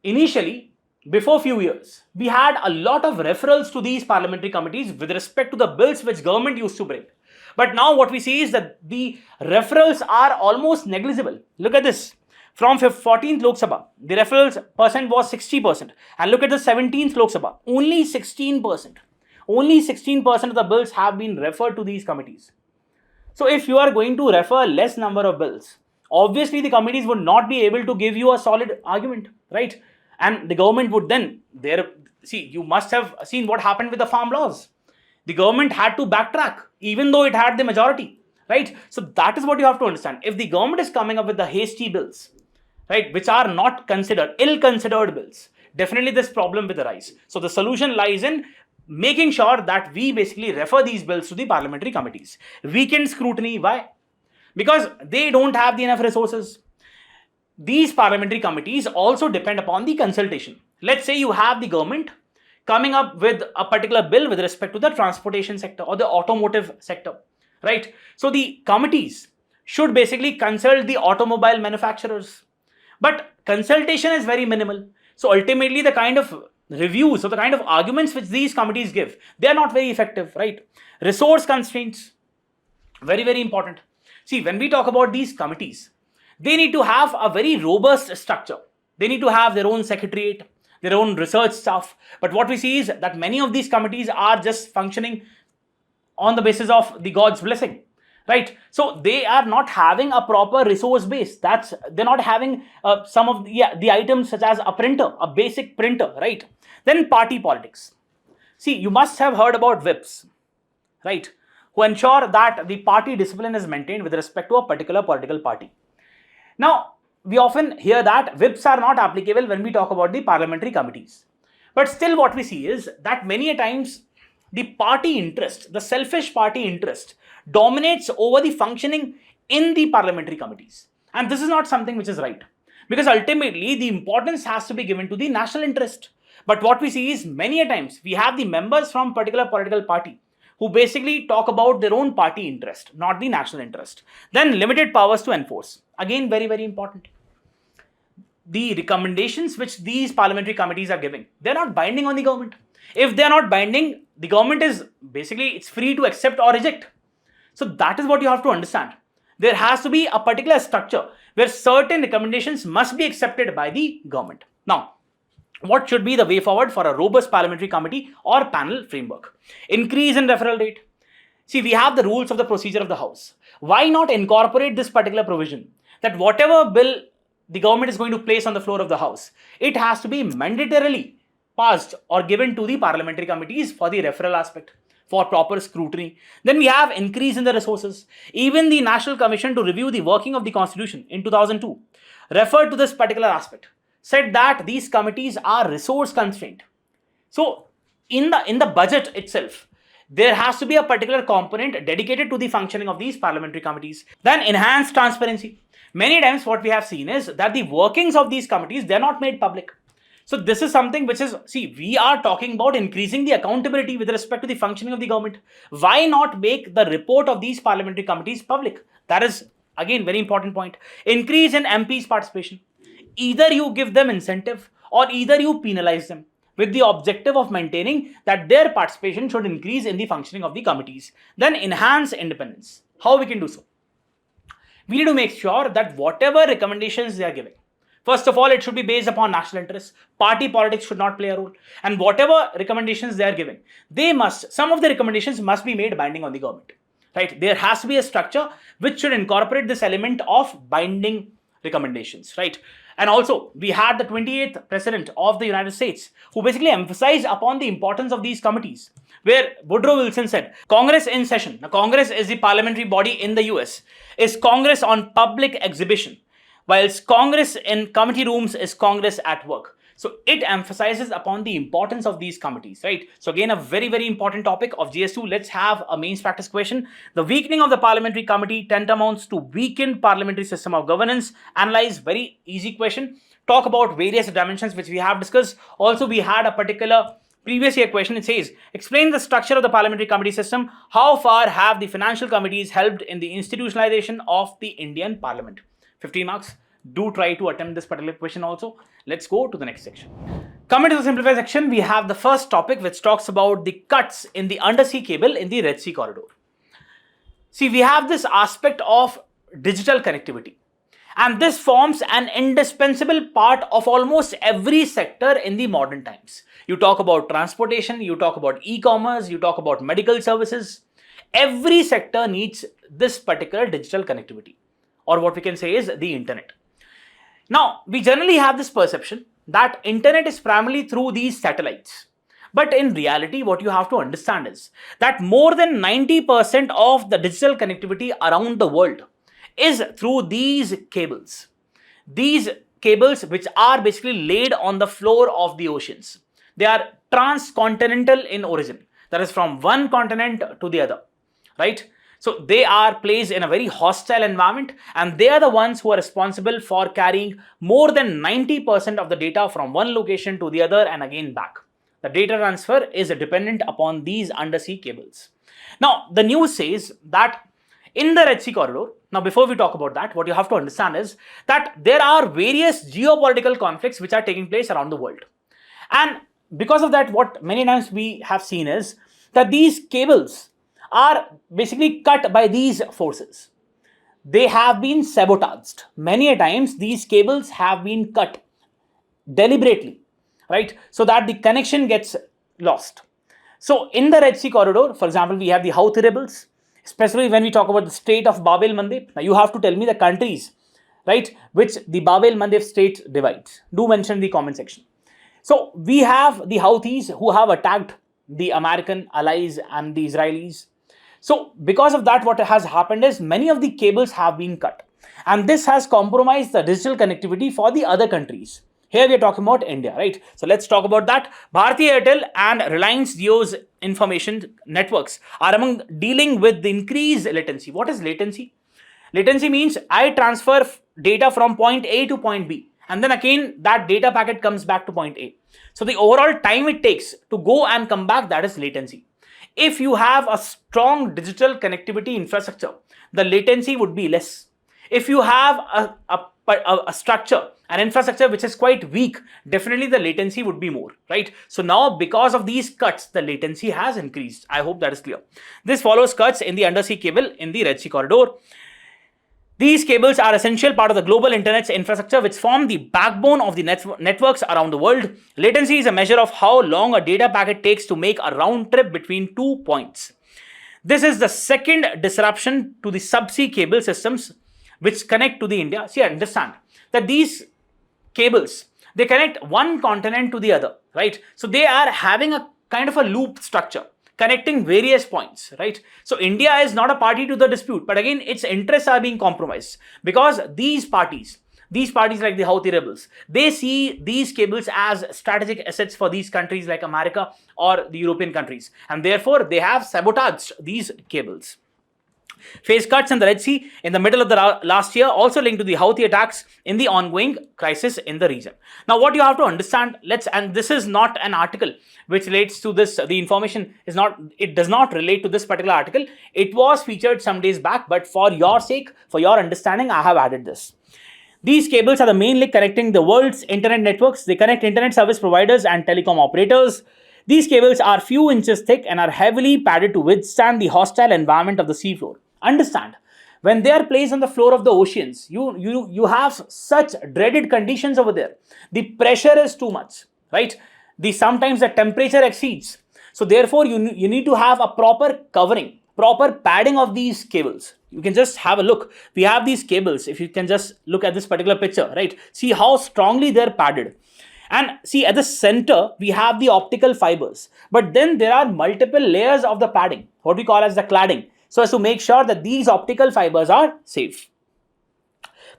Initially, before few years, we had a lot of referrals to these parliamentary committees with respect to the bills which government used to bring. But now what we see is that the referrals are almost negligible. Look at this. From 14th Lok Sabha, the referrals percent was 60%. And look at the 17th Lok Sabha, only 16%. Only 16% of the bills have been referred to these committees. So if you are going to refer less number of bills, obviously the committees would not be able to give you a solid argument, right? And the government would then, you must have seen what happened with the farm laws. The government had to backtrack, even though it had the majority, right? So that is what you have to understand. If the government is coming up with the hasty bills, right, which are not considered, ill-considered bills, definitely this problem will arise. So the solution lies in making sure that we basically refer these bills to the parliamentary committees. Weekend scrutiny, why? Because they don't have the enough resources. These parliamentary committees also depend upon the consultation. Let's say you have the government coming up with a particular bill with respect to the transportation sector or the automotive sector, right? So the committees should basically consult the automobile manufacturers. But consultation is very minimal. So ultimately the kind of reviews or the kind of arguments which these committees give, they are not very effective, right? Resource constraints, very, very important. See, when we talk about these committees, they need to have a very robust structure. They need to have their own secretariat, their own research staff. But what we see is that many of these committees are just functioning on the basis of the God's blessing, right? So they are not having a proper resource base. They're not having some of the items such as a printer, a basic printer, right? Then party politics. See, you must have heard about whips, right? Who ensure that the party discipline is maintained with respect to a particular political party. Now, we often hear that whips are not applicable when we talk about the parliamentary committees. But still what we see is that many a times the party interest, the selfish party interest, dominates over the functioning in the parliamentary committees. And this is not something which is right. Because ultimately the importance has to be given to the national interest. But what we see is many a times we have the members from particular political party who basically talk about their own party interest, not the national interest. Then limited powers to enforce. Again, very, very important. The recommendations which these parliamentary committees are giving, they're not binding on the government. If they're not binding, the government is basically, it's free to accept or reject. So that is what you have to understand. There has to be a particular structure where certain recommendations must be accepted by the government. Now, what should be the way forward for a robust parliamentary committee or panel framework? Increase in referral rate. See, we have the rules of the procedure of the House. Why not incorporate this particular provision that whatever bill the government is going to place on the floor of the House, it has to be mandatorily passed or given to the parliamentary committees for the referral aspect. for proper scrutiny. Then we have increase in the resources. Even the National Commission to Review the Working of the Constitution in 2002 referred to this particular aspect, said that these committees are resource constrained. So in the budget itself, there has to be a particular component dedicated to the functioning of these parliamentary committees. Then enhanced transparency. Many times what we have seen is that the workings of these committees, they're not made public. So this is something which is, we are talking about increasing the accountability with respect to the functioning of the government. Why not make the report of these parliamentary committees public? That is, again, very important point. Increase in MPs' participation. Either you give them incentive or either you penalize them, with the objective of maintaining that their participation should increase in the functioning of the committees. Then enhance independence. How we can do so? We need to make sure that whatever recommendations they are giving, first of all, it should be based upon national interests. Party politics should not play a role. And whatever recommendations they are giving, some of the recommendations must be made binding on the government. Right? There has to be a structure which should incorporate this element of binding recommendations. Right? And also, we had the 28th President of the United States who basically emphasized upon the importance of these committees, where Woodrow Wilson said, Congress in session, now Congress is the parliamentary body in the US, is Congress on public exhibition, whilst Congress in committee rooms is Congress at work. So it emphasizes upon the importance of these committees, right? So again, a very, very important topic of GS2. Let's have a mains practice question. The weakening of the parliamentary committee tantamounts to weakened parliamentary system of governance. Analyze, very easy question. Talk about various dimensions which we have discussed. Also, we had a particular previous year question. It says, explain the structure of the parliamentary committee system. How far have the financial committees helped in the institutionalization of the Indian parliament? 15 marks. Do try to attempt this particular question also. Let's go to the next section. Coming to the simplified section, we have the first topic which talks about the cuts in the undersea cable in the Red Sea corridor. See, we have this aspect of digital connectivity, and this forms an indispensable part of almost every sector in the modern times. You talk about transportation, you talk about e-commerce, you talk about medical services. Every sector needs this particular digital connectivity, or what we can say is the internet. Now, we generally have this perception that internet is primarily through these satellites. But in reality, what you have to understand is that more than 90% of the digital connectivity around the world is through these cables. These cables which are basically laid on the floor of the oceans. They are transcontinental in origin. That is from one continent to the other, right? So they are placed in a very hostile environment, and they are the ones who are responsible for carrying more than 90% of the data from one location to the other and again back. The data transfer is dependent upon these undersea cables. Now, the news says that in the Red Sea corridor, now before we talk about that, what you have to understand is that there are various geopolitical conflicts which are taking place around the world. And because of that, what many times we have seen is that these cables are basically cut by these forces. They have been sabotaged. Many a times these cables have been cut deliberately, right? So that the connection gets lost. So in the Red Sea corridor, for example, we have the Houthi rebels, especially when we talk about the state of Bab el-Mandeb. Now you have to tell me the countries, right, which the Bab el-Mandeb state divides. Do mention in the comment section. So we have the Houthis who have attacked the American allies and the Israelis. So because of that, what has happened is many of the cables have been cut, and this has compromised the digital connectivity for the other countries. Here we are talking about India, right? So let's talk about that. Bharti Airtel and Reliance Jio's information networks are among dealing with the increased latency. What is latency? Latency means I transfer data from point A to point B, and then again that data packet comes back to point A. So the overall time it takes to go and come back, that is latency. If you have a strong digital connectivity infrastructure, the latency would be less. If you have a structure, an infrastructure which is quite weak, definitely the latency would be more, right? So now because of these cuts, the latency has increased. I hope that is clear. This follows cuts in the undersea cable in the Red Sea corridor. These cables are essential part of the global internet's infrastructure, which form the backbone of the networks around the world. Latency is a measure of how long a data packet takes to make a round trip between 2 points. This is the second disruption to the subsea cable systems which connect to the India. See, understand that these cables, they connect one continent to the other, right? So they are having a kind of a loop structure connecting various points, right? So India is not a party to the dispute, but again, its interests are being compromised because these parties like the Houthi rebels, they see these cables as strategic assets for these countries like America or the European countries, and therefore they have sabotaged these cables. Phase cuts in the Red Sea in the middle of the last year also linked to the Houthi attacks in the ongoing crisis in the region. Now, what you have to understand, and this is not an article which relates to this, the information is not, it does not relate to this particular article. It was featured some days back, but for your sake, for your understanding, I have added this. These cables are the main link connecting the world's internet networks. They connect internet service providers and telecom operators. These cables are few inches thick and are heavily padded to withstand the hostile environment of the seafloor. Understand, when they are placed on the floor of the oceans, you have such dreaded conditions over there. The pressure is too much, right? Sometimes the temperature exceeds. So therefore, you need to have a proper covering, proper padding of these cables. You can just have a look. We have these cables. If you can just look at this particular picture, right? See how strongly they're padded. And see, at the center, we have the optical fibers. But then there are multiple layers of the padding, what we call as the cladding, so as to make sure that these optical fibers are safe.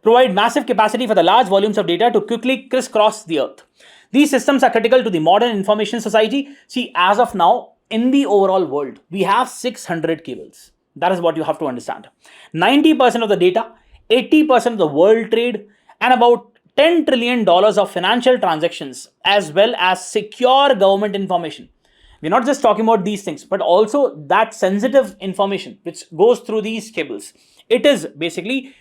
Provide massive capacity for the large volumes of data to quickly crisscross the earth. These systems are critical to the modern information society. See, as of now, in the overall world, we have 600 cables. That is what you have to understand. 90% of the data, 80% of the world trade, and about $10 trillion of financial transactions, as well as secure government information. We're not just talking about these things, but also that sensitive information which goes through these cables. It is basically,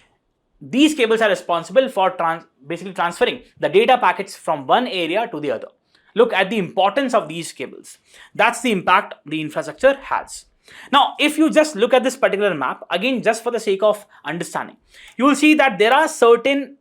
these cables are responsible for transferring the data packets from one area to the other. Look at the importance of these cables. That's the impact the infrastructure has. Now, if you just look at this particular map, again, just for the sake of understanding, you will see that there are certain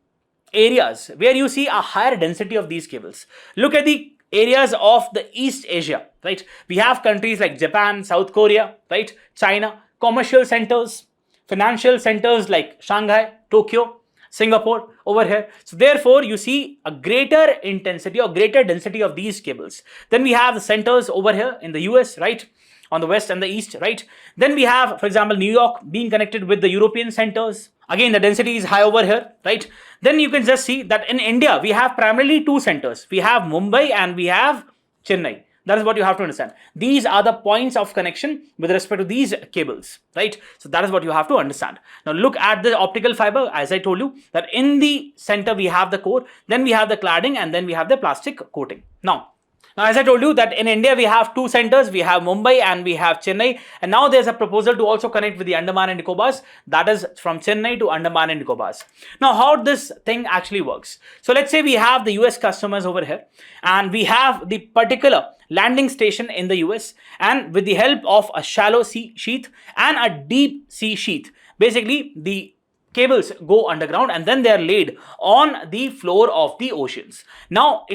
areas where you see a higher density of these cables. Look at the areas of the East Asia, right? We have countries like Japan, South Korea, right? China, commercial centers, financial centers like Shanghai, Tokyo, Singapore over here. So therefore, you see a greater intensity or greater density of these cables. Then we have the centers over here in the US, right? On the west and the east, right? Then we have, for example, New York being connected with the European centers. Again, the density is high over here, right? Then you can just see that in India, we have primarily two centers. We have Mumbai and we have Chennai. That is what you have to understand. These are the points of connection with respect to these cables, right? So that is what you have to understand. Now look at the optical fiber. As I told you, that in the center we have the core, then we have the cladding, and then we have the plastic coating. Now, as I told you that in India we have two centers, we have Mumbai and we have Chennai, and now there's a proposal to also connect with the Andaman and Nicobars, that is from Chennai to Andaman and Nicobars. Now how this thing actually works. So let's say we have the US customers over here and we have the particular landing station in the US, and with the help of a shallow sea sheath and a deep sea sheath, basically the cables go underground and then they are laid on the floor of the oceans. Now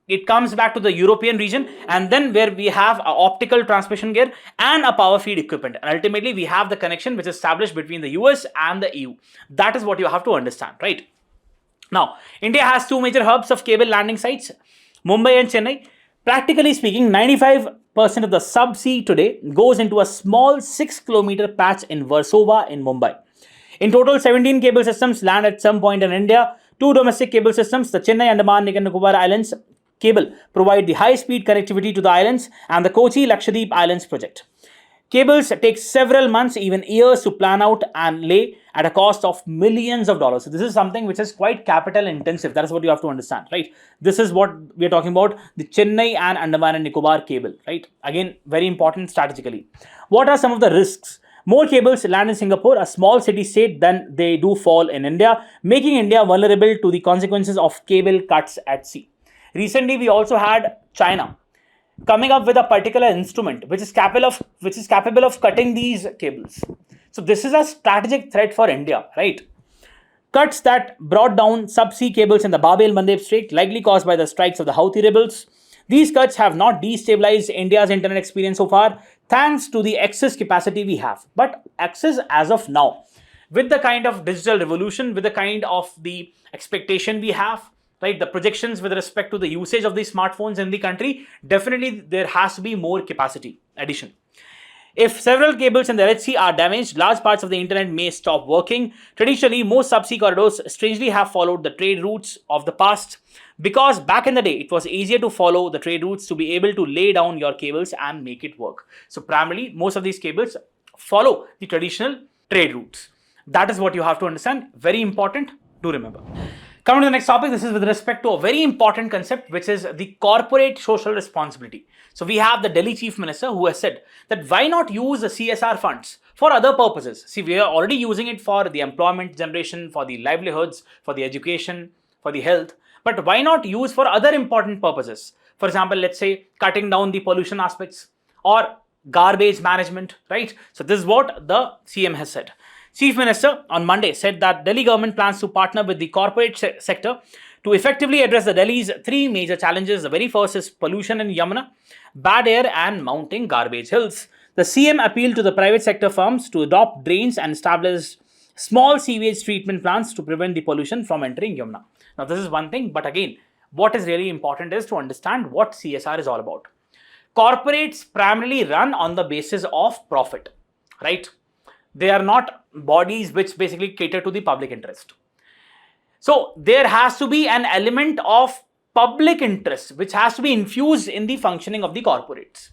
it comes back to the European region, and then where we have an optical transmission gear and a power feed equipment. And ultimately, we have the connection which is established between the US and the EU. That is what you have to understand, right? Now, India has two major hubs of cable landing sites, Mumbai and Chennai. Practically speaking, 95% of the subsea today goes into a small 6-kilometer patch in Versova in Mumbai. In total, 17 cable systems land at some point in India. Two domestic cable systems, the Chennai, Andaman and Nicobar Islands cable, provide the high-speed connectivity to the islands, and the Kochi Lakshadweep Islands project. Cables take several months, even years to plan out and lay at a cost of millions of dollars. So this is something which is quite capital intensive. That is what you have to understand, right? This is what we are talking about, the Chennai and Andaman and Nicobar cable, right? Again, very important strategically. What are some of the risks? More cables land in Singapore, a small city-state, than they do fall in India, making India vulnerable to the consequences of cable cuts at sea. Recently, we also had China coming up with a particular instrument which is capable of cutting these cables. So this is a strategic threat for India, right? Cuts that brought down subsea cables in the Bab el-Mandeb Strait, likely caused by the strikes of the Houthi rebels. These cuts have not destabilized India's internet experience so far, thanks to the excess capacity we have. But access as of now, with the kind of digital revolution, with the kind of the expectation we have, right? The projections with respect to the usage of these smartphones in the country, definitely there has to be more capacity addition. If several cables in the Red Sea are damaged, large parts of the internet may stop working. Traditionally, most subsea corridors strangely have followed the trade routes of the past, because back in the day, it was easier to follow the trade routes to be able to lay down your cables and make it work. So primarily, most of these cables follow the traditional trade routes. That is what you have to understand. Very important to remember. Coming to the next topic, this is with respect to a very important concept, which is the corporate social responsibility. So we have the Delhi Chief Minister who has said that why not use the CSR funds for other purposes? See, we are already using it for the employment generation, for the livelihoods, for the education, for the health, but why not use for other important purposes? For example, let's say cutting down the pollution aspects or garbage management, right? So this is what the CM has said. Chief Minister on Monday said that Delhi government plans to partner with the corporate sector to effectively address the Delhi's three major challenges. The very first is pollution in Yamuna, bad air and mounting garbage hills. The CM appealed to the private sector firms to adopt drains and establish small sewage treatment plants to prevent the pollution from entering Yamuna. Now this is one thing, but again, what is really important is to understand what CSR is all about. Corporates primarily run on the basis of profit, right? They are not bodies which basically cater to the public interest. So there has to be an element of public interest which has to be infused in the functioning of the corporates.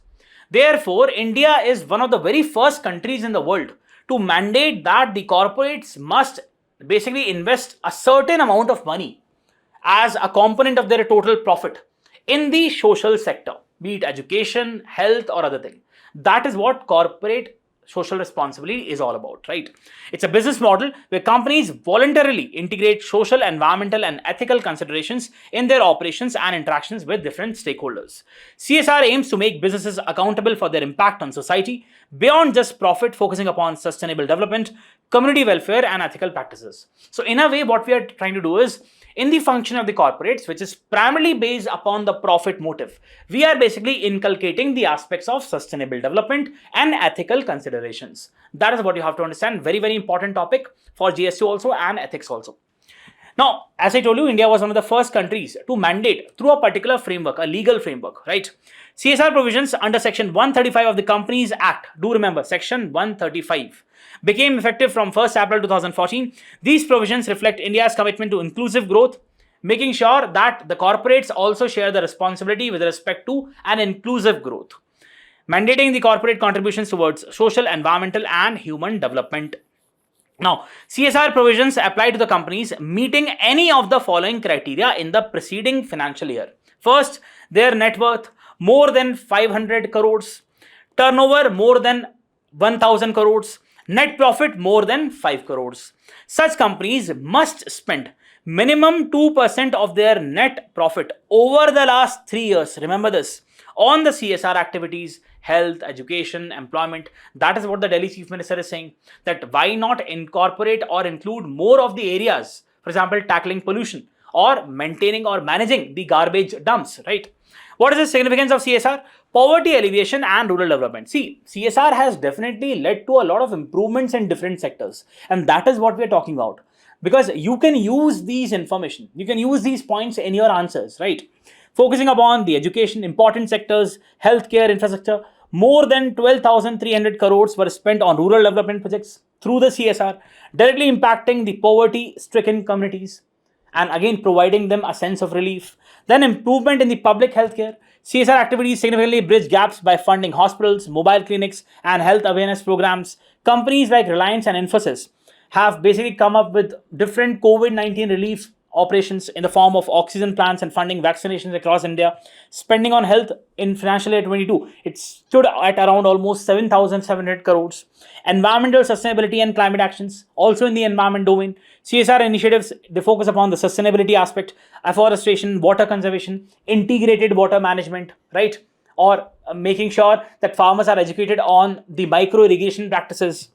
Therefore, India is one of the very first countries in the world to mandate that the corporates must basically invest a certain amount of money as a component of their total profit in the social sector, be it education, health or other thing. That is what corporate social responsibility is all about, right? It's a business model where companies voluntarily integrate social, environmental and ethical considerations in their operations and interactions with different stakeholders. CSR aims to make businesses accountable for their impact on society beyond just profit, focusing upon sustainable development, community welfare and ethical practices. So in a way, what we are trying to do is, in the function of the corporates, which is primarily based upon the profit motive, we are basically inculcating the aspects of sustainable development and ethical considerations. That is what you have to understand. Very, very important topic for GST also and ethics also. Now, as I told you, India was one of the first countries to mandate through a particular framework, a legal framework, right? CSR provisions under Section 135 of the Companies Act, do remember, Section 135, became effective from 1st April 2014. These provisions reflect India's commitment to inclusive growth, making sure that the corporates also share the responsibility with respect to an inclusive growth, mandating the corporate contributions towards social, environmental and human development. Now, CSR provisions apply to the companies meeting any of the following criteria in the preceding financial year. First, their net worth more than 500 crores, turnover more than 1000 crores, net profit more than 5 crores. Such companies must spend minimum 2% of their net profit over the last 3 years, remember this, on the CSR activities, health, education, employment. That is what the Delhi Chief Minister is saying, that why not incorporate or include more of the areas, for example, tackling pollution or maintaining or managing the garbage dumps, right? What is the significance of CSR? Poverty alleviation and rural development. See, CSR has definitely led to a lot of improvements in different sectors, and that is what we are talking about. Because you can use these information, you can use these points in your answers, right? Focusing upon the education, important sectors, healthcare, infrastructure, more than 12,300 crores were spent on rural development projects through the CSR, directly impacting the poverty-stricken communities and again providing them a sense of relief. Then improvement in the public healthcare. CSR activities significantly bridge gaps by funding hospitals, mobile clinics and health awareness programs. Companies like Reliance and Infosys have basically come up with different COVID-19 relief operations in the form of oxygen plants and funding vaccinations across India. Spending on health in financial year 22, it stood at around almost 7,700 crores. Environmental sustainability and climate actions, also in the environment domain. CSR initiatives, they focus upon the sustainability aspect, afforestation, water conservation, integrated water management, right? Or making sure that farmers are educated on the micro irrigation practices.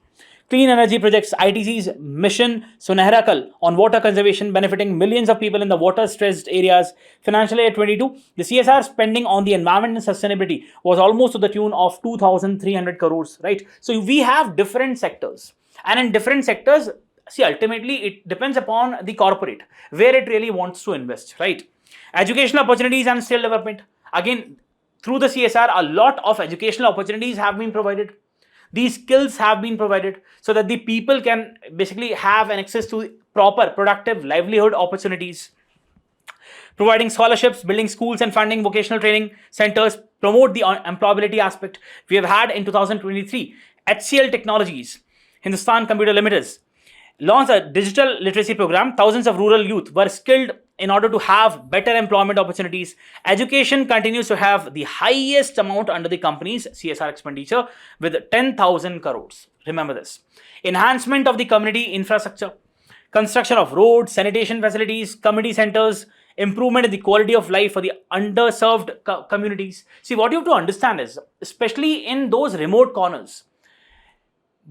Clean energy projects, ITC's mission Sunehra Kal on water conservation benefiting millions of people in the water-stressed areas. Financial year 22, the CSR spending on the environment and sustainability was almost to the tune of 2,300 crores, right? So we have different sectors, and in different sectors, See, ultimately, it depends upon the corporate, where it really wants to invest, right? Educational opportunities and skill development. Again, through the CSR, a lot of educational opportunities have been provided. These skills have been provided so that the people can basically have an access to proper, productive livelihood opportunities. Providing scholarships, building schools and funding vocational training centers, promote the employability aspect. We have had in 2023, HCL Technologies, Hindustan Computer Limited, launched a digital literacy program. Thousands of rural youth were skilled in order to have better employment opportunities. Education continues to have the highest amount under the company's CSR expenditure with 10,000 crores. Remember this. Enhancement of the community infrastructure, construction of roads, sanitation facilities, community centers, improvement in the quality of life for the underserved communities. See, what you have to understand is, especially in those remote corners,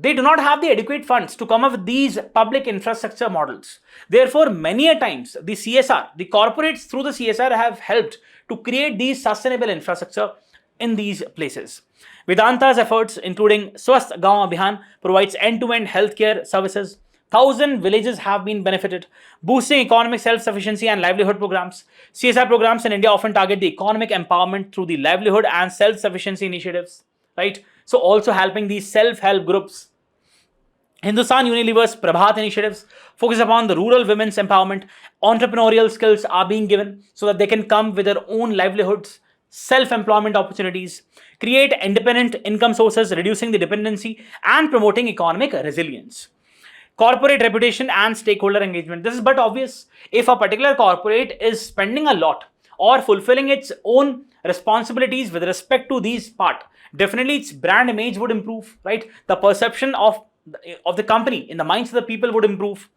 they do not have the adequate funds to come up with these public infrastructure models. Therefore, many a times, the CSR, the corporates through the CSR have helped to create these sustainable infrastructure in these places. Vedanta's efforts, including Swasth Gaon Abhiyan, provides end-to-end healthcare services. 1,000 villages have been benefited, boosting economic self-sufficiency and livelihood programs. CSR programs in India often target the economic empowerment through the livelihood and self-sufficiency initiatives, right? So also helping these self-help groups. Hindustan Unilever's Prabhat initiatives focus upon the rural women's empowerment. Entrepreneurial skills are being given so that they can come with their own livelihoods, self-employment opportunities, create independent income sources, reducing the dependency and promoting economic resilience. Corporate reputation and stakeholder engagement. This is but obvious. If a particular corporate is spending a lot or fulfilling its own responsibilities with respect to these part, definitely its brand image would improve, right? The perception of the company in the minds of the people would improve.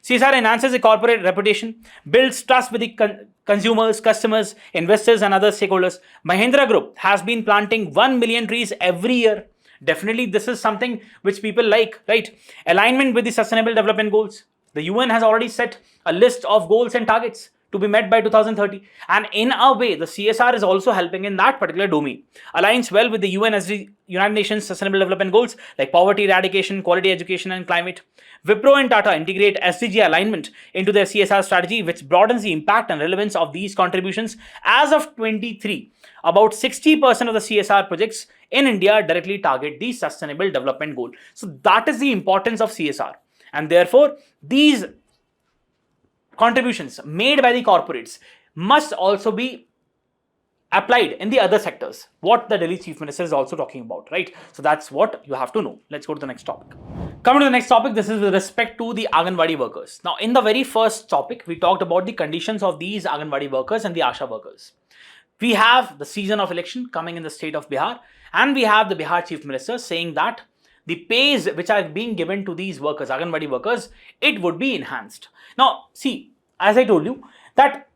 CSR enhances the corporate reputation, builds trust with the consumers, customers, investors, and other stakeholders. Mahindra Group has been planting 1 million trees every year. Definitely, this is something which people like, right? Alignment with the Sustainable Development Goals. The UN has already set a list of goals and targets to be met by 2030. And in a way, the CSR is also helping in that particular domain. Aligns well with the United Nations Sustainable Development Goals like poverty eradication, quality education, and climate. Wipro and Tata integrate SDG alignment into their CSR strategy, which broadens the impact and relevance of these contributions. As of 23, about 60% of the CSR projects in India directly target the Sustainable Development Goal. So that is the importance of CSR. And therefore, these contributions made by the corporates must also be applied in the other sectors, what the Delhi Chief Minister is also talking about, right? So that's what you have to know. Let's go to the next topic. Coming to the next topic, this is with respect to the Anganwadi workers. Now, in the very first topic, we talked about the conditions of these Anganwadi workers and the Asha workers. We have the season of election coming in the state of Bihar, and we have the Bihar Chief Minister saying that the pays which are being given to these workers, Anganwadi workers, it would be enhanced. Now, see, as I told you, that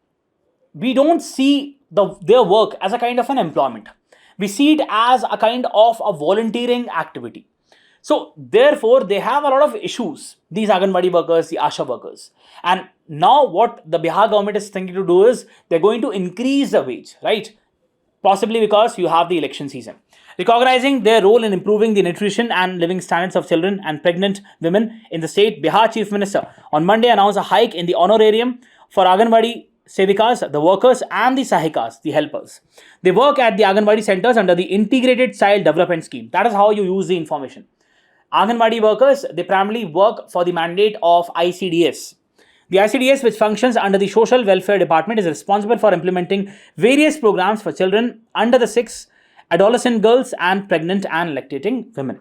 we don't see their work as a kind of an employment. We see it as a kind of a volunteering activity. So, therefore, they have a lot of issues, these Anganwadi workers, the Asha workers. And now what the Bihar government is thinking to do is, they're going to increase the wage, right? Possibly because you have the election season. Recognizing their role in improving the nutrition and living standards of children and pregnant women in the state, Bihar Chief Minister on Monday announced a hike in the honorarium for Anganwadi Sevikas, the workers, and the Sahikas, the helpers. They work at the Anganwadi centers under the Integrated Child Development Scheme. That is how you use the information. Anganwadi workers, they primarily work for the mandate of ICDS. The ICDS, which functions under the Social Welfare Department, is responsible for implementing various programs for children under the 6, adolescent girls, and pregnant and lactating women.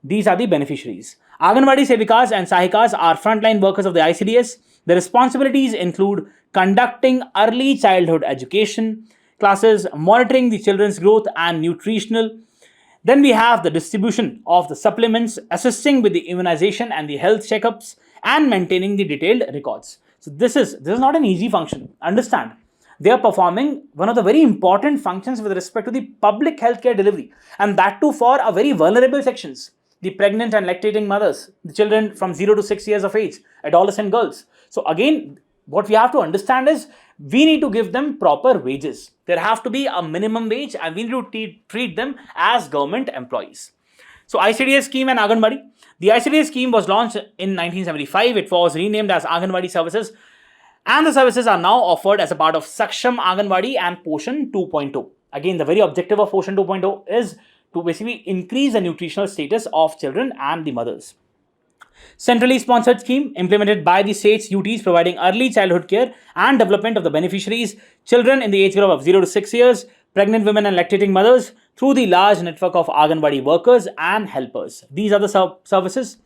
These are the beneficiaries. Anganwadi Sevikas and Sahikas are frontline workers of the ICDS. The responsibilities include conducting early childhood education classes, monitoring the children's growth and nutritional. Then we have the distribution of the supplements, assisting with the immunization and the health checkups, and maintaining the detailed records. So this is not an easy function. Understand, they are performing one of the very important functions with respect to the public healthcare delivery, and that too for a very vulnerable sections. The pregnant and lactating mothers, the children from 0 to 6 years of age, adolescent girls. So again, what we have to understand is we need to give them proper wages. There have to be a minimum wage, and we need to treat them as government employees. So ICDS scheme and Anganwadi. The ICDS scheme was launched in 1975. It was renamed as Anganwadi Services, and the services are now offered as a part of Saksham Anganwadi and Poshan 2.0. Again, the very objective of Poshan 2.0 is to basically increase the nutritional status of children and the mothers. Centrally sponsored scheme implemented by the states UTs, providing early childhood care and development of the beneficiaries, children in the age group of 0 to 6 years, pregnant women and lactating mothers through the large network of Anganwadi workers and helpers. These are the services: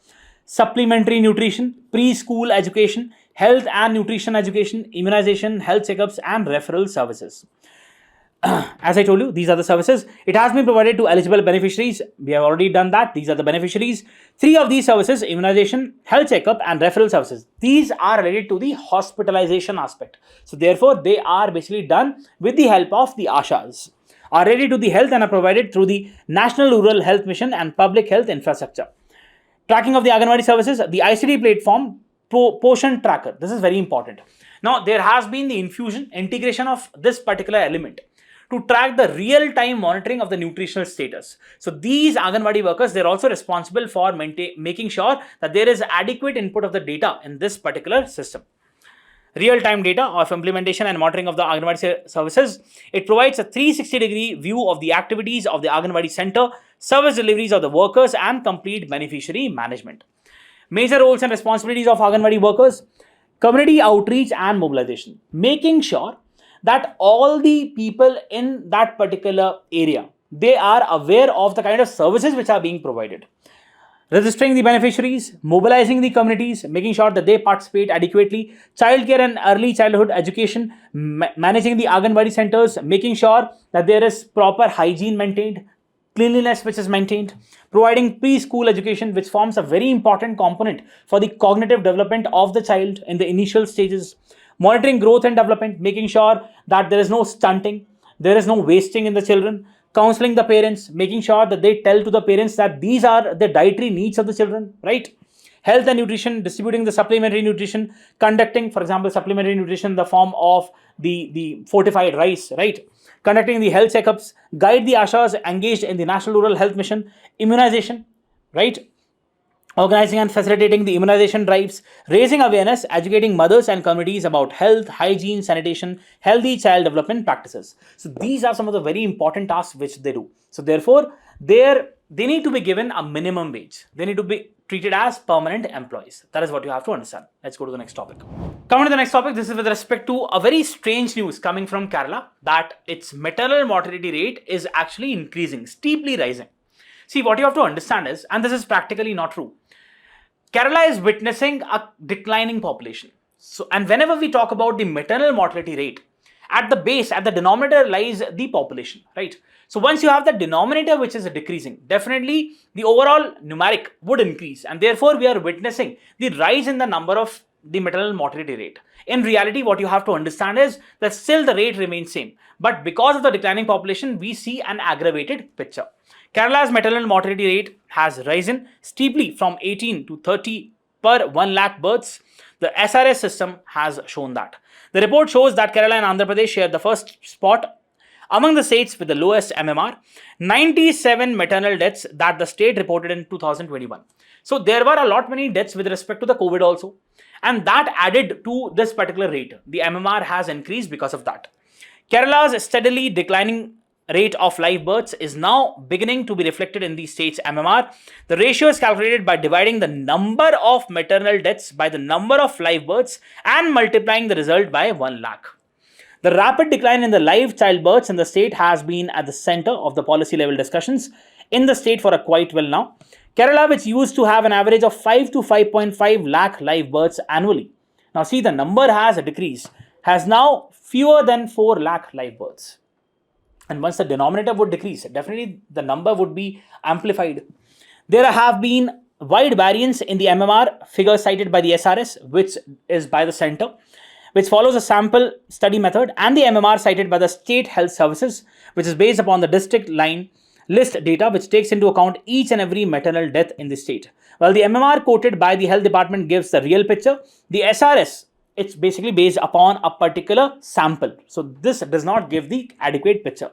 supplementary nutrition, preschool education, health and nutrition education, immunization, health checkups, and referral services. As I told you, these are the services. It has been provided to eligible beneficiaries. We have already done that. These are the beneficiaries. 3 of these services: immunization, health checkup, and referral services. These are related to the hospitalization aspect. So therefore, they are basically done with the help of the ASHAs, are related to the health and are provided through the National Rural Health Mission and Public Health Infrastructure. Tracking of the Anganwadi services, the ICD platform, Poshan Tracker. This is very important. Now, there has been the integration of this particular element to track the real-time monitoring of the nutritional status. So these Anganwadi workers, they're also responsible for making sure that there is adequate input of the data in this particular system. Real-time data of implementation and monitoring of the Anganwadi services. It provides a 360-degree view of the activities of the Anganwadi center, service deliveries of the workers, and complete beneficiary management. Major roles and responsibilities of Anganwadi workers: community outreach and mobilization, making sure that all the people in that particular area, they are aware of the kind of services which are being provided. Registering the beneficiaries, mobilizing the communities, making sure that they participate adequately, childcare and early childhood education, managing the Anganwadi centers, making sure that there is proper hygiene maintained, cleanliness which is maintained, providing preschool education, which forms a very important component for the cognitive development of the child in the initial stages, monitoring growth and development, making sure that there is no stunting, there is no wasting in the children, counseling the parents, making sure that they tell to the parents that these are the dietary needs of the children, right? Health and nutrition, distributing the supplementary nutrition, conducting, for example, supplementary nutrition in the form of the fortified rice, right? Conducting the health checkups, guide the ASHAs engaged in the National Rural Health Mission, immunization, right? Organizing and facilitating the immunization drives, raising awareness, educating mothers and communities about health, hygiene, sanitation, healthy child development practices. So these are some of the very important tasks which they do. So therefore, they need to be given a minimum wage. They need to be treated as permanent employees. That is what you have to understand. Let's go to the next topic. Coming to the next topic, this is with respect to a very strange news coming from Kerala, that its maternal mortality rate is actually increasing, steeply rising. See, what you have to understand is, and this is practically not true, Kerala is witnessing a declining population. So, and whenever we talk about the maternal mortality rate, at the base, at the denominator lies the population, right? So once you have the denominator which is decreasing, definitely the overall numeric would increase, and therefore we are witnessing the rise in the number of the maternal mortality rate. In reality, what you have to understand is that still the rate remains same, but because of the declining population, we see an aggravated picture. Kerala's maternal mortality rate has risen steeply from 18 to 30 per 1 lakh births. The SRS system has shown that. The report shows that Kerala and Andhra Pradesh share the first spot among the states with the lowest MMR, 97 maternal deaths that the state reported in 2021. So there were a lot many deaths with respect to the COVID also, and that added to this particular rate. The MMR has increased because of that. Kerala's steadily declining rate of live births is now beginning to be reflected in the state's MMR. The ratio is calculated by dividing the number of maternal deaths by the number of live births and multiplying the result by 1 lakh. The rapid decline in the live childbirths in the state has been at the center of the policy level discussions in the state for a quite well now. Kerala, which used to have an average of 5 to 5.5 lakh live births annually, now see the number has decreased, has now fewer than 4 lakh live births. And once the denominator would decrease, definitely the number would be amplified. There have been wide variance in the MMR figure cited by the SRS, which is by the center, which follows a sample study method, and the MMR cited by the state health services, which is based upon the district line list data, which takes into account each and every maternal death in the state. While the MMR quoted by the health department gives the real picture, the SRS, it's basically based upon a particular sample. So this does not give the adequate picture.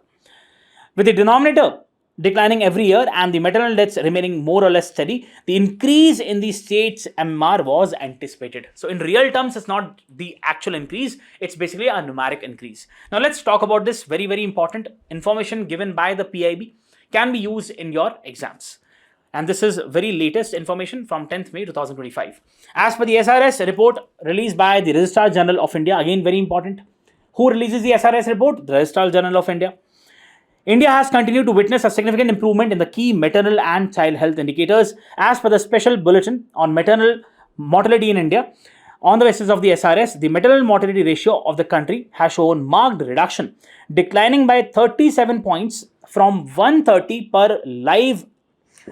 With the denominator declining every year and the maternal deaths remaining more or less steady, the increase in the state's MMR was anticipated. So in real terms, it's not the actual increase, it's basically a numeric increase. Now let's talk about this very, very important information given by the PIB can be used in your exams. And this is very latest information from 10th May 2025. As per the SRS report released by the Registrar General of India, again very important. Who releases the SRS report? The Registrar General of India. India has continued to witness a significant improvement in the key maternal and child health indicators as per the special bulletin on maternal mortality in India. On the basis of the SRS, the maternal mortality ratio of the country has shown marked reduction, declining by 37 points from 130 per live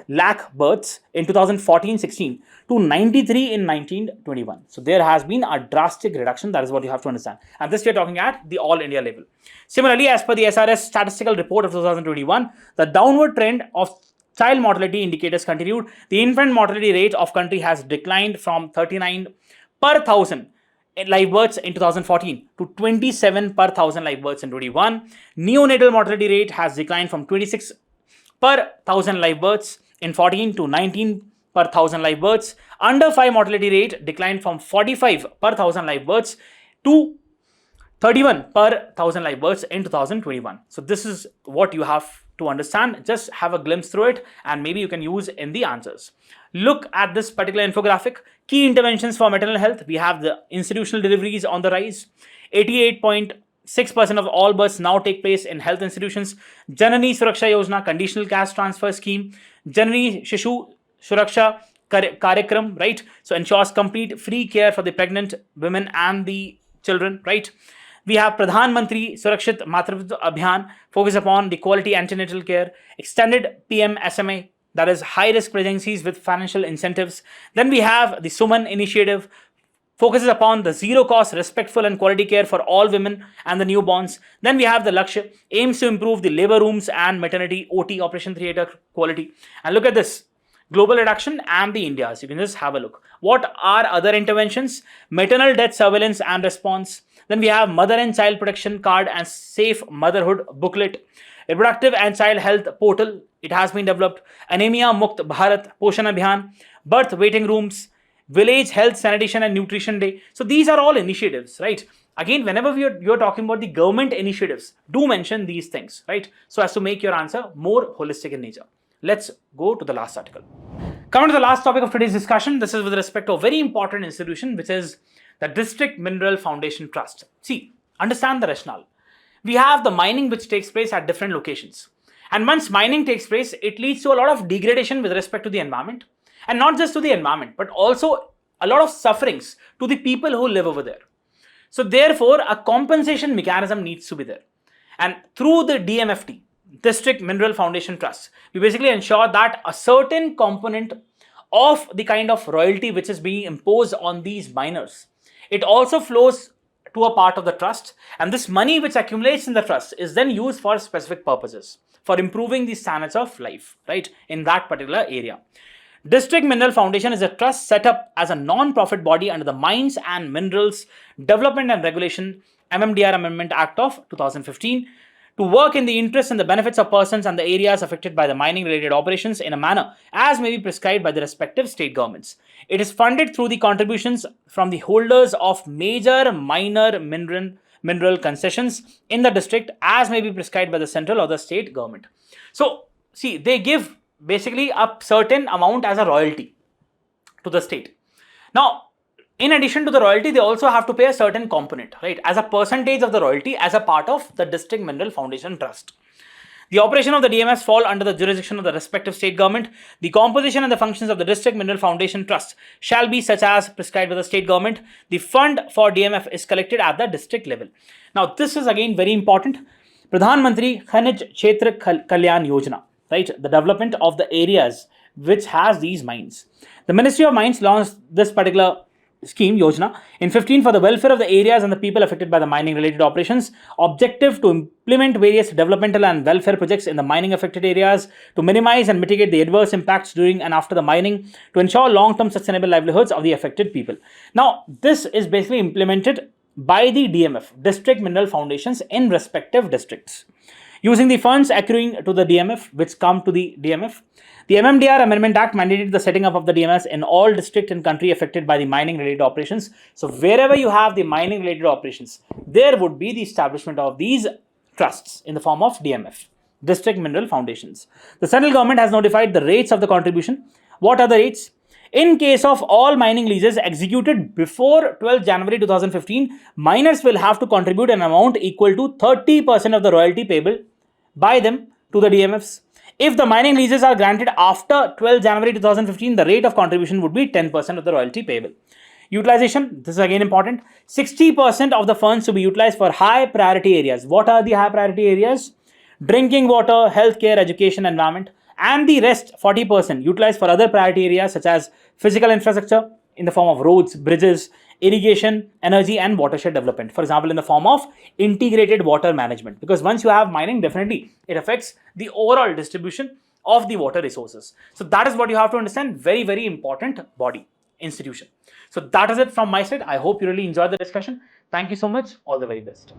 lakh births in 2014-16 to 93 in 1921. So there has been a drastic reduction. That is what you have to understand. And this we are talking at the all India level. Similarly, as per the SRS statistical report of 2021, the downward trend of child mortality indicators continued. The infant mortality rate of country has declined from 39 per 1,000 live births in 2014 to 27 per 1,000 live births in 21. Neonatal mortality rate has declined from 26 per 1,000 live births in 14 to 19 per 1,000 live births. Under 5 mortality rate declined from 45 per 1,000 live births to 31 per 1,000 live births in 2021. So this is what you have to understand. Just have a glimpse through it and maybe you can use in the answers. Look at this particular infographic. Key interventions for maternal health. We have the institutional deliveries on the rise. 88.6% of all births now take place in health institutions. Janani Suraksha Yojana, conditional cash transfer scheme. Janani Shishu Suraksha Karyakram, right? So ensures complete free care for the pregnant women and the children, right? We have Pradhan Mantri Surakshit Matritva Abhiyan, focus upon the quality antenatal care. Extended PM SMA, that is high risk pregnancies with financial incentives. Then we have the Suman initiative, focuses upon the zero cost, respectful and quality care for all women and the newborns. Then we have the Lakshya, aims to improve the labor rooms and maternity OT operation theatre quality. And look at this, global reduction and the India's. You can just have a look. What are other interventions? Maternal death surveillance and response. Then we have mother and child protection card and safe motherhood booklet. Reproductive and child health portal, it has been developed. Anemia Mukt Bharat Poshan Abhiyan. Birth waiting rooms. Village Health Sanitation and Nutrition Day. So these are all initiatives, right? Again, whenever you're talking about the government initiatives, do mention these things, right? So as to make your answer more holistic in nature. Let's go to the last article. Coming to the last topic of today's discussion, this is with respect to a very important institution, which is the District Mineral Foundation Trust. See, understand the rationale. We have the mining which takes place at different locations. And once mining takes place, it leads to a lot of degradation with respect to the environment. And not just to the environment, but also a lot of sufferings to the people who live over there. So therefore, a compensation mechanism needs to be there. And through the DMFT, District Mineral Foundation Trust, we basically ensure that a certain component of the kind of royalty which is being imposed on these miners, it also flows to a part of the trust, and this money which accumulates in the trust is then used for specific purposes, for improving the standards of life, right, in that particular area. District Mineral Foundation is a trust set up as a non-profit body under the Mines and Minerals Development and Regulation MMDR Amendment Act of 2015 to work in the interest and the benefits of persons and the areas affected by the mining related operations in a manner as may be prescribed by the respective state governments. It is funded through the contributions from the holders of major minor mineral concessions in the district as may be prescribed by the central or the state government. So see, they give basically a certain amount as a royalty to the state. Now, in addition to the royalty, they also have to pay a certain component, right, as a percentage of the royalty as a part of the District Mineral Foundation Trust. The operation of the DMS fall under the jurisdiction of the respective state government. The composition and the functions of the District Mineral Foundation Trust shall be such as prescribed by the state government. The fund for DMF is collected at the district level. Now, this is again very important. Pradhan Mantri Khanij Kshetra Kalyan Yojana, right, the development of the areas which has these mines. The Ministry of Mines launched this particular scheme, Yojana, in 15 for the welfare of the areas and the people affected by the mining related operations. Objective to implement various developmental and welfare projects in the mining affected areas to minimize and mitigate the adverse impacts during and after the mining to ensure long-term sustainable livelihoods of the affected people. Now, this is basically implemented by the DMF, District Mineral Foundations, in respective districts. Using the funds accruing to the DMF, which come to the DMF, the MMDR Amendment Act mandated the setting up of the DMS in all district and country affected by the mining-related operations. So wherever you have the mining-related operations, there would be the establishment of these trusts in the form of DMF, District Mineral Foundations. The central government has notified the rates of the contribution. What are the rates? In case of all mining leases executed before 12 January 2015, miners will have to contribute an amount equal to 30% of the royalty payable by them to the DMFs. If the mining leases are granted after 12 January 2015, the rate of contribution would be 10% of the royalty payable. Utilization, this is again important. 60% of the funds to be utilized for high priority areas. What are the high priority areas? Drinking water, healthcare, education, environment. And the rest, 40%, utilized for other priority areas such as physical infrastructure in the form of roads, bridges, irrigation, energy, and watershed development. For example, in the form of integrated water management. Because once you have mining, definitely it affects the overall distribution of the water resources. So that is what you have to understand. Very, very important body, institution. So that is it from my side. I hope you really enjoyed the discussion. Thank you so much. All the very best.